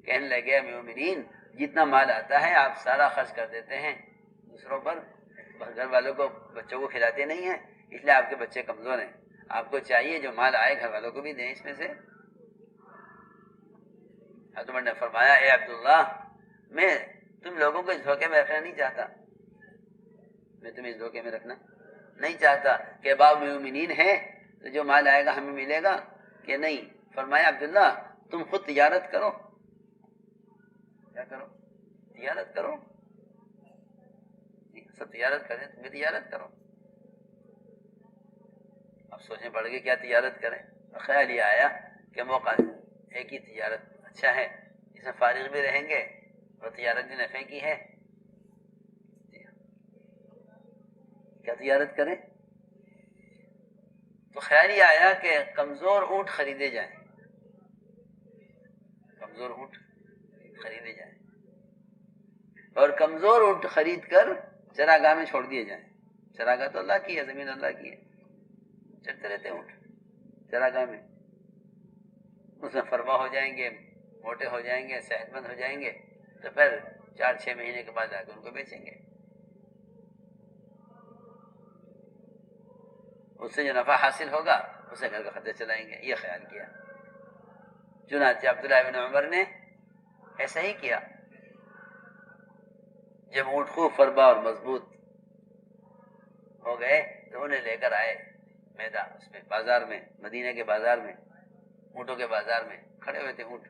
کہنے لگے اے مومنین، جتنا مال آتا ہے آپ سارا خرچ کر دیتے ہیں دوسروں پر، گھر والوں کو بچوں کو کھلاتے نہیں ہیں، اس لیے آپ کے بچے کمزور ہیں۔ آپ کو چاہیے جو مال آئے گھر والوں کو بھی دیں اس میں سے۔ حضرت عمر نے فرمایا اے عبداللہ، میں تم لوگوں کو اس دھوکے میں رکھنا نہیں چاہتا، میں تمہیں اس دھوکے میں رکھنا نہیں چاہتا کہ باب مومنین ہے تو جو مال آئے گا ہمیں ملے گا کہ نہیں۔ فرمایا عبداللہ تم خود تجارت کرو، کیا کرو؟ تجارت کرو، سب تجارت کریں، تم بھی تجارت کرو۔ اب سوچیں پڑ گئے کیا تجارت کریں، خیال یہ آیا کہ موقع ایک ہی تجارت اچھا ہے، اس میں فارغ بھی رہیں گے اور تجارت بھی نفع کی ہے۔ کیا تجارت کریں؟ تو خیال یہ آیا کہ کمزور اونٹ خریدے جائیں، کمزور اونٹ خریدے جائیں، اور کمزور اونٹ خرید کر چراگاہ میں چھوڑ دیے جائیں۔ چراگاہ تو اللہ کی ہے، زمین اللہ کی ہے، چلتے رہتے اونٹ چراگاہ میں، اس میں فروا ہو جائیں گے، موٹے ہو جائیں گے، صحت مند ہو جائیں گے، تو پھر 4-6 مہینے کے بعد آ کے ان کو بیچیں گے، اس سے جو نفع حاصل ہوگا اسے گھر کا خرچہ چلائیں گے۔ یہ خیال کیا، چنانچہ عبداللہ بن عمر نے ایسا ہی کیا۔ جب اونٹ خوب فربا اور مضبوط ہو گئے تو انہیں لے کر آئے میدان، اس میں بازار میں، مدینہ کے بازار میں، اونٹوں کے بازار میں کھڑے ہوئے تھے اونٹ۔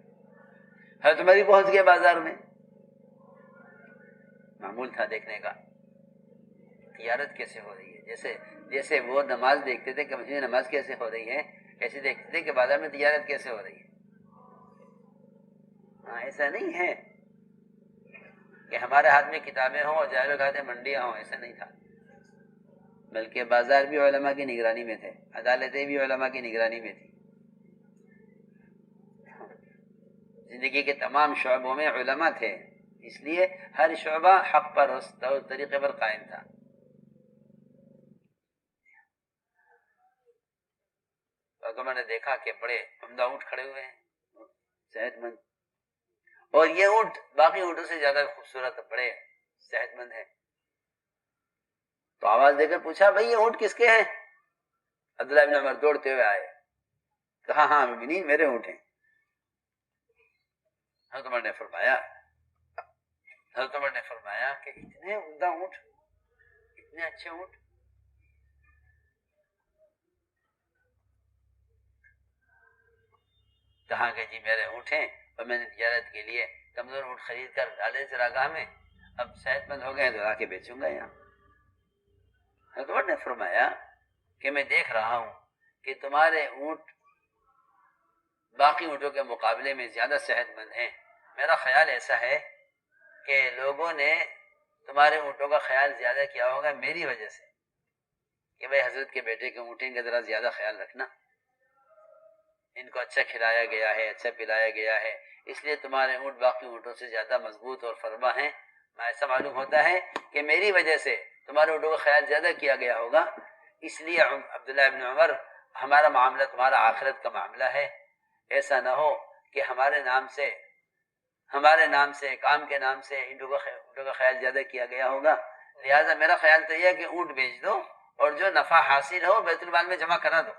حضرت عمر بھی پہنچ گئے بازار میں، معمول تھا دیکھنے کا تجارت کیسے ہو رہی ہے، جیسے وہ نماز دیکھتے تھے کہ مسجد میں نماز کیسے ہو رہی ہے، ایسے دیکھتے تھے کہ بازار میں تجارت کیسے ہو رہی ہے۔ ہاں، ایسا نہیں ہے کہ ہمارے ہاتھ میں کتابیں ہوں اور جاہلوں کے ہاتھ میں منڈیاں ہوں، ایسا نہیں تھا، بلکہ بازار بھی علماء کی نگرانی میں تھے، عدالتیں بھی علماء کی نگرانی میں تھی، زندگی کے تمام شعبوں میں علماء تھے، اس لیے ہر شعبہ حق پر اس طریقے پر قائم تھا۔ تو میں نے دیکھا کہ بڑے عمدہ اونٹ کھڑے ہوئے ہیں، صحت مند، اور یہ اونٹ باقی اونٹوں سے زیادہ خوبصورت، بڑے صحت مند ہیں۔ تو آواز دے کر پوچھا بھئی یہ اونٹ کس کے ہیں؟ عبداللہ بن عمر دوڑتے ہوئے آئے، کہا ہاں مومنین میرے اونٹ ہیں۔ حضرت عمر نے فرمایا کہ اتنے عمدہ اونٹ، اتنے اچھے اونٹ، کہا کہ جی میرے اونٹ ہیں اور میں نے تجارت کے لیے کمزور اونٹ خرید کر ڈالے چراگاہ میں، اب صحت مند ہو گئے تو لا کے بیچوں گا یہاں۔ حضرت عمر نے فرمایا کہ میں دیکھ رہا ہوں کہ تمہارے اونٹ باقی اونٹوں کے مقابلے میں زیادہ صحت مند ہیں، میرا خیال ایسا ہے کہ لوگوں نے تمہارے اونٹوں کا خیال زیادہ کیا ہوگا میری وجہ سے، کہ بھئی حضرت کے بیٹے کے اونٹیں کا ذرا زیادہ خیال رکھنا، ان کو اچھا کھلایا گیا ہے، اچھا پلایا گیا ہے، اس لیے تمہارے اونٹ باقی اونٹوں سے زیادہ مضبوط اور فربا ہیں۔ ایسا معلوم ہوتا ہے کہ میری وجہ سے تمہارے اونٹوں کا خیال زیادہ کیا گیا ہوگا، اس لیے عبداللہ ابن عمر ہمارا معاملہ تمہارا آخرت کا معاملہ ہے، ایسا نہ ہو کہ ہمارے نام سے، کام کے نام سے اونٹوں کا خیال زیادہ کیا گیا ہوگا، لہٰذا میرا خیال تو یہ ہے کہ اونٹ بیچ دو اور جو نفع حاصل ہو بیت المال میں جمع کرا دو.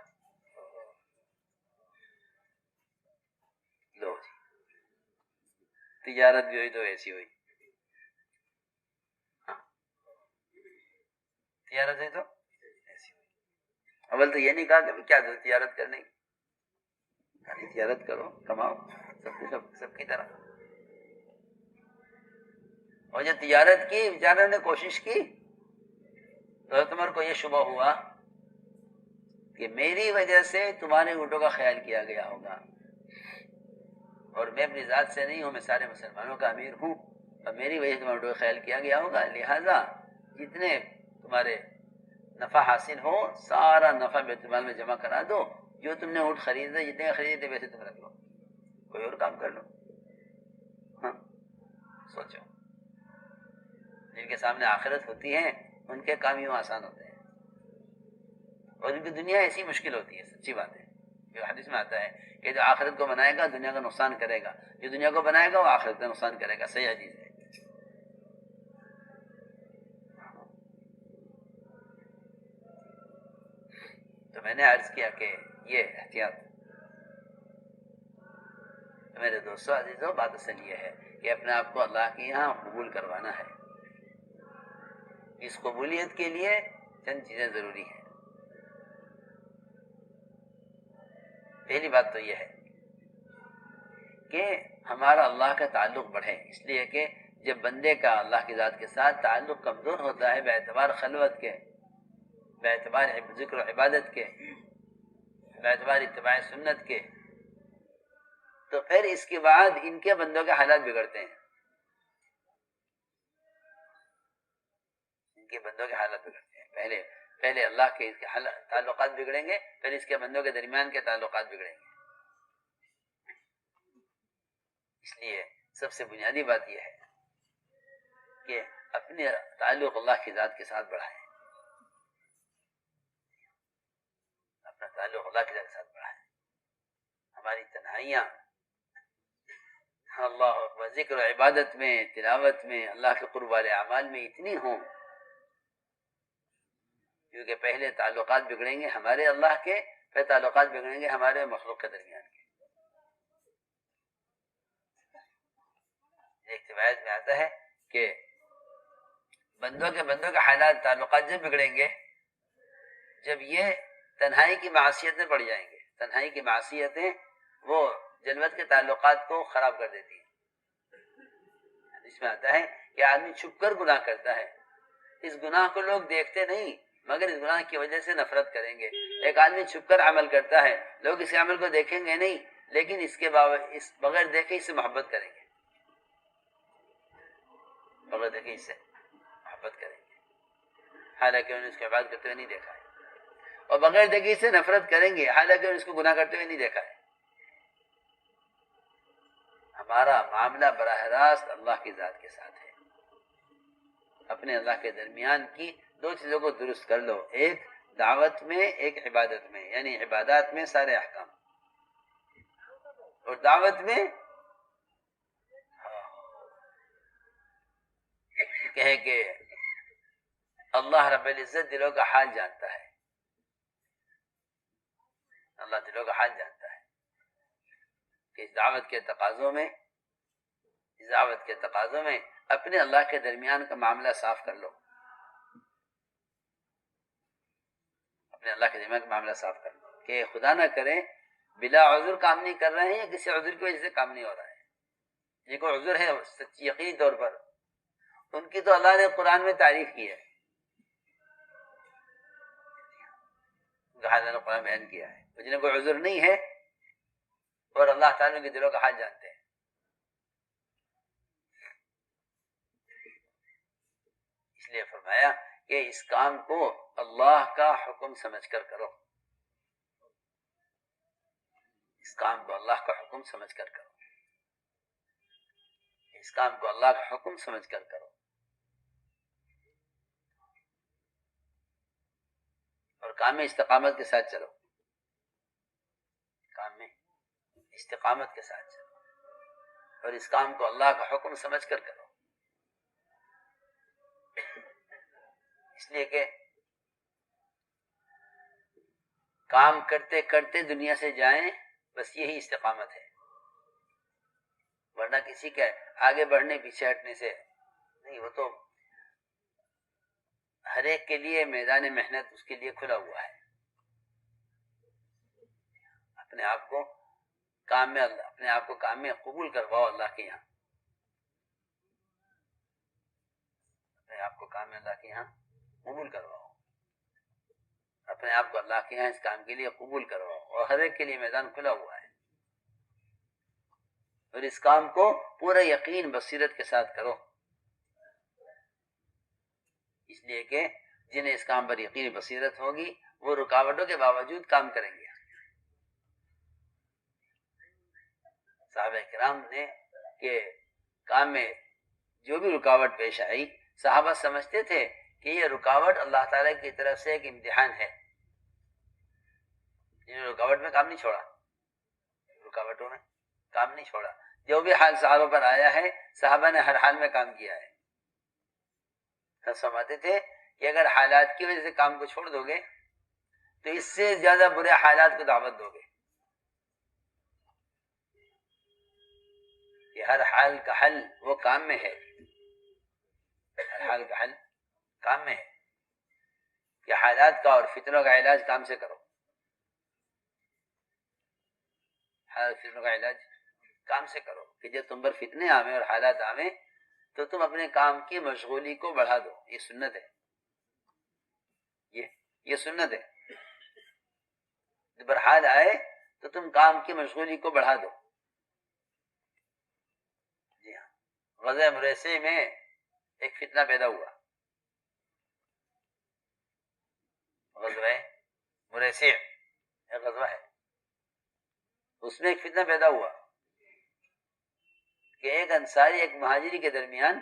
لو جی تجارت بھی ہوئی تو ایسی ہوئی. تجارت ہوئی تو ایسی ہوئی. اول تو یہ نہیں کہا کہ کیا تجارت کرنے کی، یعنی تجارت کرو کماؤ سب کی طرح. اور جو تجارت کی بیچاروں نے کوشش کی تو حضرت عمر کو یہ شبہ ہوا کہ میری وجہ سے تمہارے اونٹوں کا خیال کیا گیا ہوگا، اور میں اپنی ذات سے نہیں ہوں، میں سارے مسلمانوں کا امیر ہوں، اور میری وجہ سے تمہارے اونٹوں کا خیال کیا گیا ہوگا. لہٰذا جتنے تمہارے نفع حاصل ہو سارا نفع بیت المال میں جمع کرا دو. جو تم نے اونٹ خریدے جتنے خریدے ویسے تم رکھ لو، کوئی اور کام کر لو. ہاں سوچو، جن کے سامنے آخرت ہوتی ہے ان کے کام یوں آسان ہوتے ہیں، اور ان کی دنیا ایسی مشکل ہوتی ہے. سچی بات ہے، جو حدیث میں آتا ہے کہ جو آخرت کو بنائے گا دنیا کا نقصان کرے گا، جو دنیا کو بنائے گا وہ آخرت کا نقصان کرے گا. صحیح حدیث ہے. تو میں نے عرض کیا کہ یہ احتیاط. میرے دوستو عزیزو، بات اصل یہ ہے کہ اپنے آپ کو اللہ کے یہاں قبول کروانا ہے. اس قبولیت کے لیے چند چیزیں ضروری ہیں. پہلی بات تو یہ ہے کہ ہمارا اللہ کا تعلق بڑھے، اس لیے کہ جب بندے کا اللہ کی ذات کے ساتھ تعلق کمزور ہوتا ہے باعتبار خلوت کے، باعتبار ذکر و عبادت کے، باعتبار اتباع سنت کے، تو پھر اس کے بعد ان کے بندوں کے حالات بگڑتے ہیں. ان کے بندوں کے حالات بگڑتے ہیں. پہلے اللہ کے تعلقات بگڑیں گے، پھر اس کے بندوں کے درمیان کے تعلقات بگڑیں گے. اس لیے سب سے بنیادی بات یہ ہے کہ اپنے تعلق اللہ کی ذات کے ساتھ بڑھائیں. اپنا تعلق اللہ کی ذات کے ساتھ بڑھائیں. ہماری تنہائیاں اللہ اکبر ذکر و عبادت میں، تلاوت میں، اللہ کے قرب والے اعمال میں اتنی ہوں، کیونکہ پہلے تعلقات بگڑیں گے ہمارے اللہ کے، پھر تعلقات بگڑیں گے ہمارے مخلوق کے درمیان کے. ایک روایت میں آتا ہے کہ بندوں کے حالات تعلقات جب بگڑیں گے جب یہ تنہائی کی معصیت میں پڑ جائیں گے. تنہائی کی معصیتیں وہ جلوت کے تعلقات کو خراب کر دیتی ہیں. اس میں آتا ہے کہ آدمی چھپ کر گناہ کرتا ہے، اس گناہ کو لوگ دیکھتے نہیں مگر اس گناہ کی وجہ سے نفرت کریں گے. ایک آدمی چھپ کر عمل کرتا ہے، لوگ اس عمل کو دیکھیں گے نہیں لیکن اس کے بغیر دیکھے اس سے محبت کریں گے، بغیر دیکھے اس سے محبت کریں گے، حالانکہ انہوں نے اس کو عبادت کرتے ہوئے نہیں دیکھا ہے. اور بغیر دیکھے اس سے نفرت کریں گے حالانکہ انہوں نے اس کو گناہ کرتے ہوئے نہیں دیکھا ہے. ہمارا معاملہ براہ راست اللہ کی ذات کے ساتھ ہے. اپنے اللہ کے درمیان کی دو چیزوں کو درست کر لو، ایک دعوت میں، ایک عبادت میں. یعنی عبادات میں سارے احکام، اور دعوت میں کہے کہ اللہ رب العزت دلوں کا حال جانتا ہے. اللہ دلوں کا حال جانتا ہے کہ اس دعوت کے تقاضوں میں اپنے اللہ کے درمیان کا معاملہ صاف کر لو. اپنے اللہ کے درمیان کا معاملہ صاف کر لو کہ خدا نہ کرے بلا عذر کام نہیں کر رہے ہیں یا کسی عذر کی وجہ سے کام نہیں ہو رہا ہے. یہ کوئی عذر ہے سچی یقینی طور پر، ان کی تو اللہ نے قرآن میں تعریف کی ہے، اللہ نے قرآن بیان کیا ہے. جنہیں کوئی عذر نہیں ہے اور اللہ تعالیٰ کے دلوں کا حال جانتے ہیں. اس لیے فرمایا کہ اس کام کو اللہ کا حکم سمجھ کر کرو. اس کام کو اللہ کا حکم سمجھ کر کرو. اس کام کو اللہ کا حکم سمجھ کر کرو. اور کام میں استقامت کے ساتھ چلو. کام میں استقامت کے ساتھ چلو اور اس کام کو اللہ کا حکم سمجھ کر کرو. اس لیے کہ کام کرتے کرتے دنیا سے جائیں، بس یہی استقامت ہے، ورنہ کسی کے آگے بڑھنے پیچھے ہٹنے سے نہیں. وہ تو ہر ایک کے لیے میدان محنت اس کے لیے کھلا ہوا ہے. اپنے آپ کو کام میں قبول کرواؤ اللہ کے یہاں، اپنے آپ کو کام میں اللہ کے یہاں قبول کرواؤ، اپنے آپ کو اللہ کے یہاں اس کام کے لیے قبول کرواؤ، اور ہر ایک کے لیے میدان کھلا ہوا ہے. اور اس کام کو پورا یقین بصیرت کے ساتھ کرو، اس لیے کہ جنہیں اس کام پر یقین بصیرت ہوگی وہ رکاوٹوں کے باوجود کام کریں گے. صحابہ کرام نے کہ کام میں جو بھی رکاوٹ پیش آئی، صحابہ سمجھتے تھے کہ یہ رکاوٹ اللہ تعالیٰ کی طرف سے ایک امتحان ہے. رکاوٹ میں کام نہیں چھوڑا، رکاوٹوں میں کام نہیں چھوڑا. جو بھی حال صحابہ پر آیا ہے، صحابہ نے ہر حال میں کام کیا ہے. سمجھتے تھے کہ اگر حالات کی وجہ سے کام کو چھوڑ دو گے تو اس سے زیادہ برے حالات کو دعوت دو گے. کہ ہر حال کا حل وہ کام میں ہے، ہر حال کا حل کام میں ہے. کہ حالات کا اور فتنوں کا علاج کام سے کرو، فتنوں کا علاج کام سے کرو. کہ جب تم پر فتنے آویں اور حالات آویں تو تم اپنے کام کی مشغولی کو بڑھا دو. یہ سنت ہے، یہ سنت ہے. جب حال آئے تو تم کام کی مشغولی کو بڑھا دو. جی ہاں، غزوہ مریسی میں ایک فتنہ پیدا ہوا. غزوہ مریسی ایک غزوہ ہے، اس میں ایک فتنہ پیدا ہوا کہ ایک انصاری ایک مہاجری کے درمیان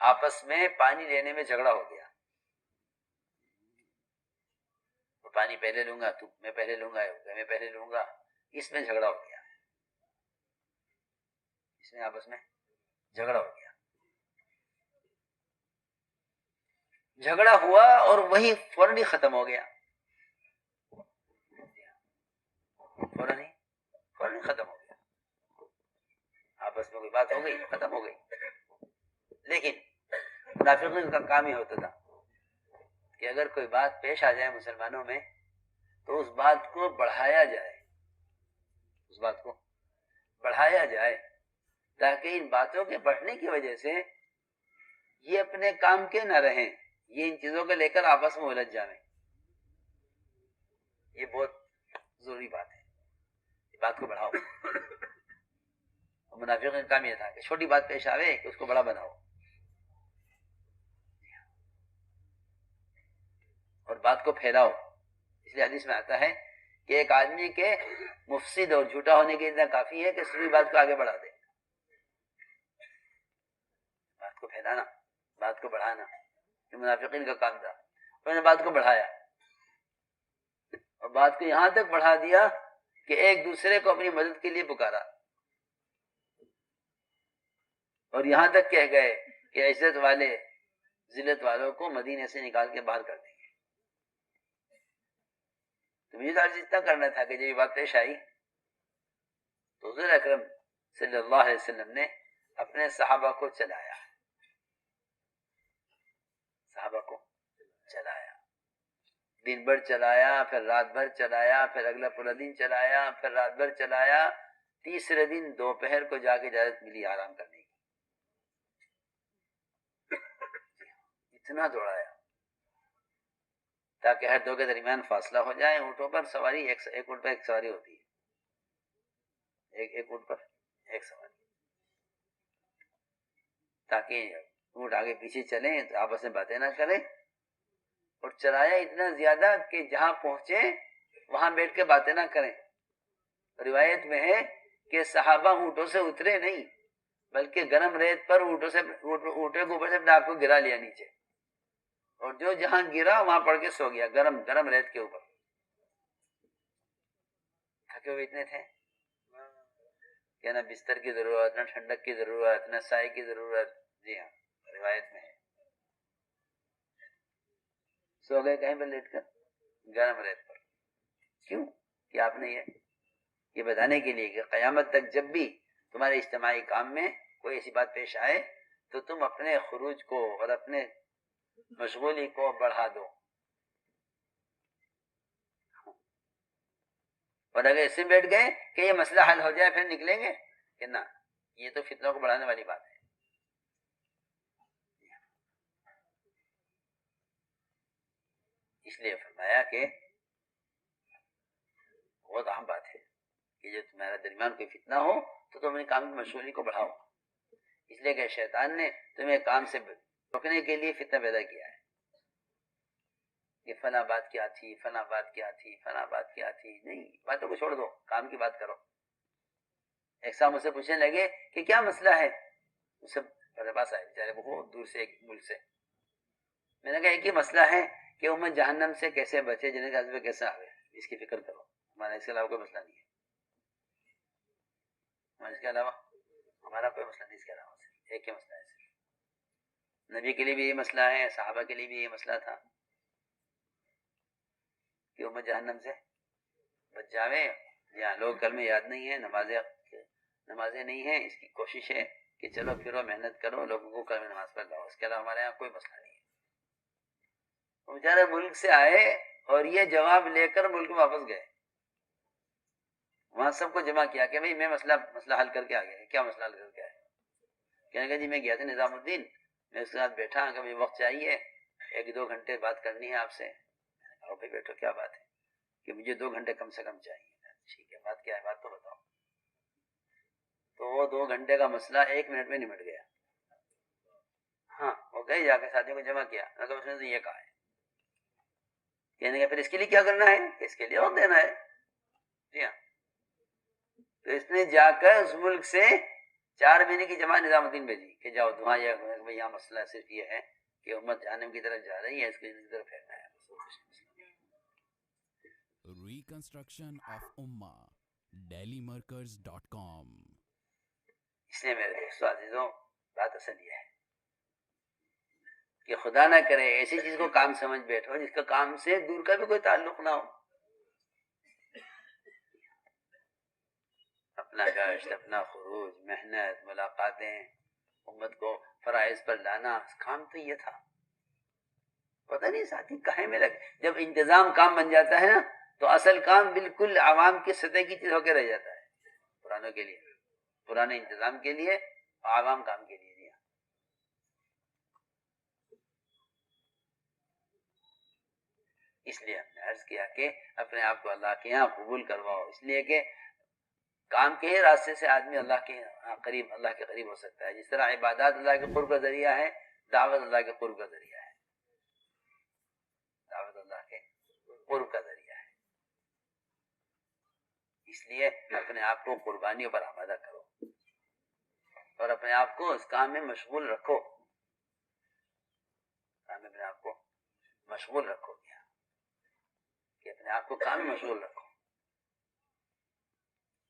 آپس میں پانی لینے میں جھگڑا ہو گیا. پانی پہلے لوں گا، میں پہلے لوں گا، میں پہلے لوں گا. اس میں جھگڑا ہو گیا، اس میں آپس میں جھگڑا ہو گیا. جھگڑا ہوا اور وہی فوراً ہی ختم ہو گیا. فوراً ہی ختم ہو گیا. آپس میں کوئی بات ہو گئی، ختم ہو گئی. لیکن منافقین کا کام ہی ہوتا تھا کہ اگر کوئی بات پیش آ جائے مسلمانوں میں تو اس بات کو بڑھایا جائے، اس بات کو بڑھایا جائے تاکہ ان باتوں کے بڑھنے کی وجہ سے یہ اپنے کام کے نہ رہیں، یہ ان چیزوں کو لے کر آپس میں الجھ جائیں. یہ بہت ضروری بات ہے، یہ بات کو بڑھاؤ. منافقین کا کام یہ تھا کہ چھوٹی بات پیش آوے کہ اس کو بڑا بناؤ اور بات کو پھیلاؤ. اس لیے حدیث میں آتا ہے کہ ایک آدمی کے مفسد اور جھوٹا ہونے کے اتنا کافی ہے کہ سوئی بات کو آگے بڑھا دے. بات کو پھیلانا، بات کو بڑھانا، یہ منافقین کا کام تھا. انہوں نے بات کو بڑھایا اور بات کو یہاں تک بڑھا دیا کہ ایک دوسرے کو اپنی مدد کے لیے پکارا اور یہاں تک کہہ گئے کہ عزت والے ذلت والوں کو مدینے سے نکال کے باہر کر دیں گے. تو مجھے تو عرض اتنا کرنا تھا کہ جب یہ بات پیش آئی تو حضور اکرم صلی اللہ علیہ وسلم نے اپنے صحابہ کو چلایا، صحابہ کو چلایا، دن بھر چلایا، پھر رات بھر چلایا، پھر اگلا پورا دن چلایا، پھر رات بھر چلایا. تیسرے دن دوپہر کو جا کے اجازت ملی آرام کرنے کی. اتنا دوڑایا تاکہ ہر دو کے درمیان فاصلہ ہو جائے. اونٹوں پر سواری ایک اونٹ پر ایک سواری ہوتی ہے، ایک اونٹ پر ایک سواری، تاکہ اونٹ آگے پیچھے چلیں تو آپس میں باتیں نہ کریں. اور چلایا اتنا زیادہ کہ جہاں پہنچے وہاں بیٹھ کے باتیں نہ کریں. روایت میں ہے کہ صحابہ اونٹوں سے اترے نہیں بلکہ گرم ریت پر اونٹوں کے اوپر سے اپنے آپ کو گرا لیا نیچے، اور جو جہاں گرا وہاں پڑ کے سو گیا گرم ریت کے اوپر. تھکے ہوئے اتنے تھے کہ نہ بستر کی ضرورت، نہ ٹھنڈک کی ضرورت، نہ سائے کی ضرورت. جی ہاں، روایت میں ہے سو گئے کہیں پر لیٹ کر گرم ریت پر. کیوں؟ کہ آپ نے یہ بتانے کے لیے کہ قیامت تک جب بھی تمہارے اجتماعی کام میں کوئی ایسی بات پیش آئے تو تم اپنے خروج کو اور اپنے مشغولی کو بڑھا دو. اور اگر اس سے بیٹھ گئے کہ یہ مسئلہ حل ہو جائے پھر نکلیں گے کہ نہ، یہ تو فتنوں کو بڑھانے والی بات ہے. اس لیے فرمایا کہ بہت اہم بات ہے کہ جو تمہارا درمیان کوئی فتنہ ہو تو تم اپنے کام کی مشغولی کو بڑھاؤ. اس لیے کہ شیطان نے تمہیں کام سے روکنے کے لیے فتنہ پیدا کیا ہے کہ فلاں بات کیا تھی، فلاں بات کیا تھی، فلاں بات کیا تھی. نہیں، باتوں کو چھوڑ دو، کام کی بات کرو. ایک صاحب مجھ سے پوچھنے لگے کہ کیا مسئلہ ہے، مجھ سے میرے پاس آئے بیچارے بہت دور سے، ایک ملک سے. میں نے کہا ایک ہی مسئلہ ہے کہ امت جہنم سے کیسے بچے، جنہیں کا عذاب کیسے آوے، اس کی فکر کرو. ہمارا اس کے علاوہ کوئی مسئلہ نہیں ہے. ہمارا اس کے علاوہ ہمارا کوئی مسئلہ نہیں، اس کے علاوہ صرف ایک ہی مسئلہ ہے. صرف نبی کے لیے بھی یہ مسئلہ ہے، صحابہ کے لیے بھی یہ مسئلہ تھا کہ امت جہنم سے بچ جاوے. جہاں لوگ کلمے یاد نہیں ہیں، نمازیں نہیں ہیں، اس کی کوشش ہے کہ چلو پھرو محنت کرو، لوگوں کو کلمے نماز پر لاؤ. اس کے علاوہ ہمارے یہاں کوئی مسئلہ نہیں ہے. وہ بیچارے ملک سے آئے اور یہ جواب لے کر ملک میں واپس گئے. وہاں سب کو جمع کیا کہ بھئی میں مسئلہ حل کر کے آ گیا. کیا مسئلہ حل کر کے آئے؟ کہنے لگا جی میں گیا تھا نظام الدین، میں اس کے ساتھ بیٹھا کہ وقت چاہیے، 1-2 گھنٹے بات کرنی ہے آپ سے. کہا بھائی بیٹھو، کیا بات ہے؟ کہ مجھے 2 گھنٹے کم سے کم چاہیے. ٹھیک ہے، بات کیا ہے؟ بات تو بتاؤ. تو وہ 2 گھنٹے کا مسئلہ 1 منٹ میں نمٹ گیا. ہاں، وہ گئے جا کے ساتھیوں کو جمع کیا، اگر اس نے تو یہ کہا ہے. کہنے کا پھر اس کے لیے کیا کرنا ہے؟ اس کے لیے اور دینا ہے. جی ہاں. تو اس نے جا کر اس ملک سے 4 مہینے کی جمع نظام الدین بھیجی کہ جاؤ دعا یہاں مسئلہ صرف یہ ہے کہ امت جہنم کی طرف جا رہی ہے، اس کو ان کی طرف پھیرنا ہے. Reconstruction of Ummah, dailymarkers.com. اس لیے میرے دوستو عزیزوں، بات اصل یہ ہے کہ خدا نہ کرے ایسی چیز کو کام سمجھ بیٹھو جس کا کام سے دور کا بھی کوئی تعلق نہ ہو. اپنا گشت، اپنا خروج، محنت، ملاقاتیں، امت کو فرائض پر لانا، کام تو یہ تھا. پتہ نہیں ساتھی کہیں میں لگے. جب انتظام کام بن جاتا ہے نا تو اصل کام بالکل عوام کی سطح کی چیز ہو کے رہ جاتا ہے. پرانوں کے لیے، پرانے انتظام کے لیے، عوام کام کے لیے. اس لیے ہم نے عرض کیا کہ اپنے آپ کو اللہ کے یہاں قبول کرواؤ. اس لیے کہ کام کے ہی راستے سے آدمی اللہ کے قریب ہو سکتا ہے. جس طرح عبادات اللہ کے قرب کا ذریعہ ہے، دعوت اللہ کے قرب کا ذریعہ ہے. دعوت اللہ کے قرب کا ذریعہ ہے. اس لیے اپنے آپ کو قربانیوں پر آمادہ کرو اور اپنے آپ کو اس کام میں مشغول رکھو. کام میں اپنے آپ کو مشغول رکھو کہ اپنے آپ کو کام میں مشغول رکھو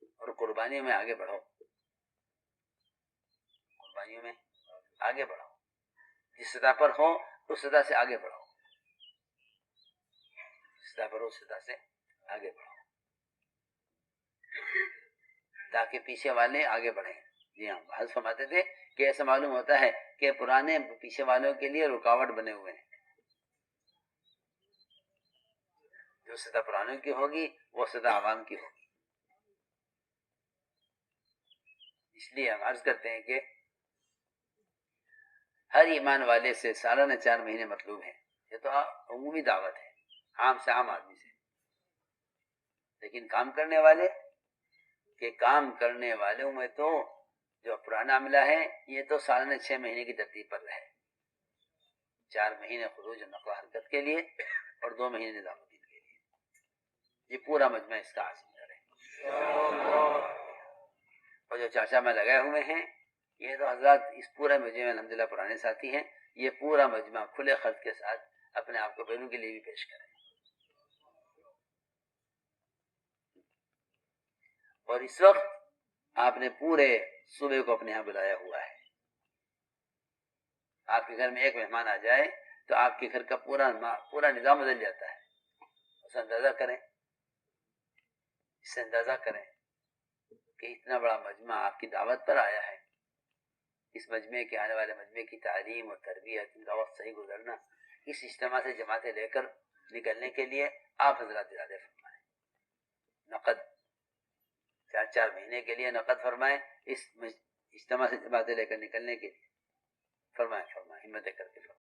اور قربانیوں میں آگے بڑھو. قربانیوں میں آگے بڑھو. جس سطح پر ہو اس سطح سے آگے بڑھو. جس سطح پر ہو اس سطح سے آگے بڑھو تاکہ پیچھے والے آگے بڑھیں. جی ہاں، بحث فرماتے تھے کہ ایسا معلوم ہوتا ہے کہ پرانے پیچھے والوں کے لیے رکاوٹ بنے ہوئے ہیں. جو سطح پرانوں کی ہوگی وہ سطح عوام کی ہوگی. اس لیے ہم عرض کرتے ہیں کہ ہر ایمان والے سے سالانہ 4 مہینے مطلوب ہیں. یہ تو عمومی دعوت ہے، عام سے عام آدمی سے. لیکن کام کرنے والوں میں تو جو پرانا عملہ ہے یہ تو سالانہ 6 مہینے کی ترتیب پر رہے. 4 مہینے خروج و نقل و حرکت کے لیے اور 2 مہینے نظام الدین کے لیے. یہ پورا مجمع اس کا عازم ہے. اور جو چاچا میں لگائے ہوئے ہیں یہ تو حضرات اس پورے مجمع میں الحمدللہ پرانے ساتھی ہیں. یہ پورا مجمع کھلے خرچ کے ساتھ اپنے آپ کو بیرون کے لیے بھی پیش کریں. اور اس وقت آپ نے پورے صوبے کو اپنے یہاں بلایا ہوا ہے. آپ کے گھر میں ایک مہمان آ جائے تو آپ کے گھر کا پورا نظام بدل جاتا ہے. اس اندازہ کریں، اس سے اندازہ کریں کہ اتنا بڑا مجمع آپ کی دعوت پر آیا ہے. اس مجمع کے آنے والے مجمع کی تعلیم اور تربیت، ان کا وقت صحیح گزرنا، اس اجتماع سے جماعتیں لے کر نکلنے کے لیے آپ حضرات ارادے فرمائیں. نقد 4 مہینے کے لیے نقد فرمائیں، اس اجتماع سے جماعتیں لے کر نکلنے کے لیے فرمائیں ہمتیں کر کے فرمائیں.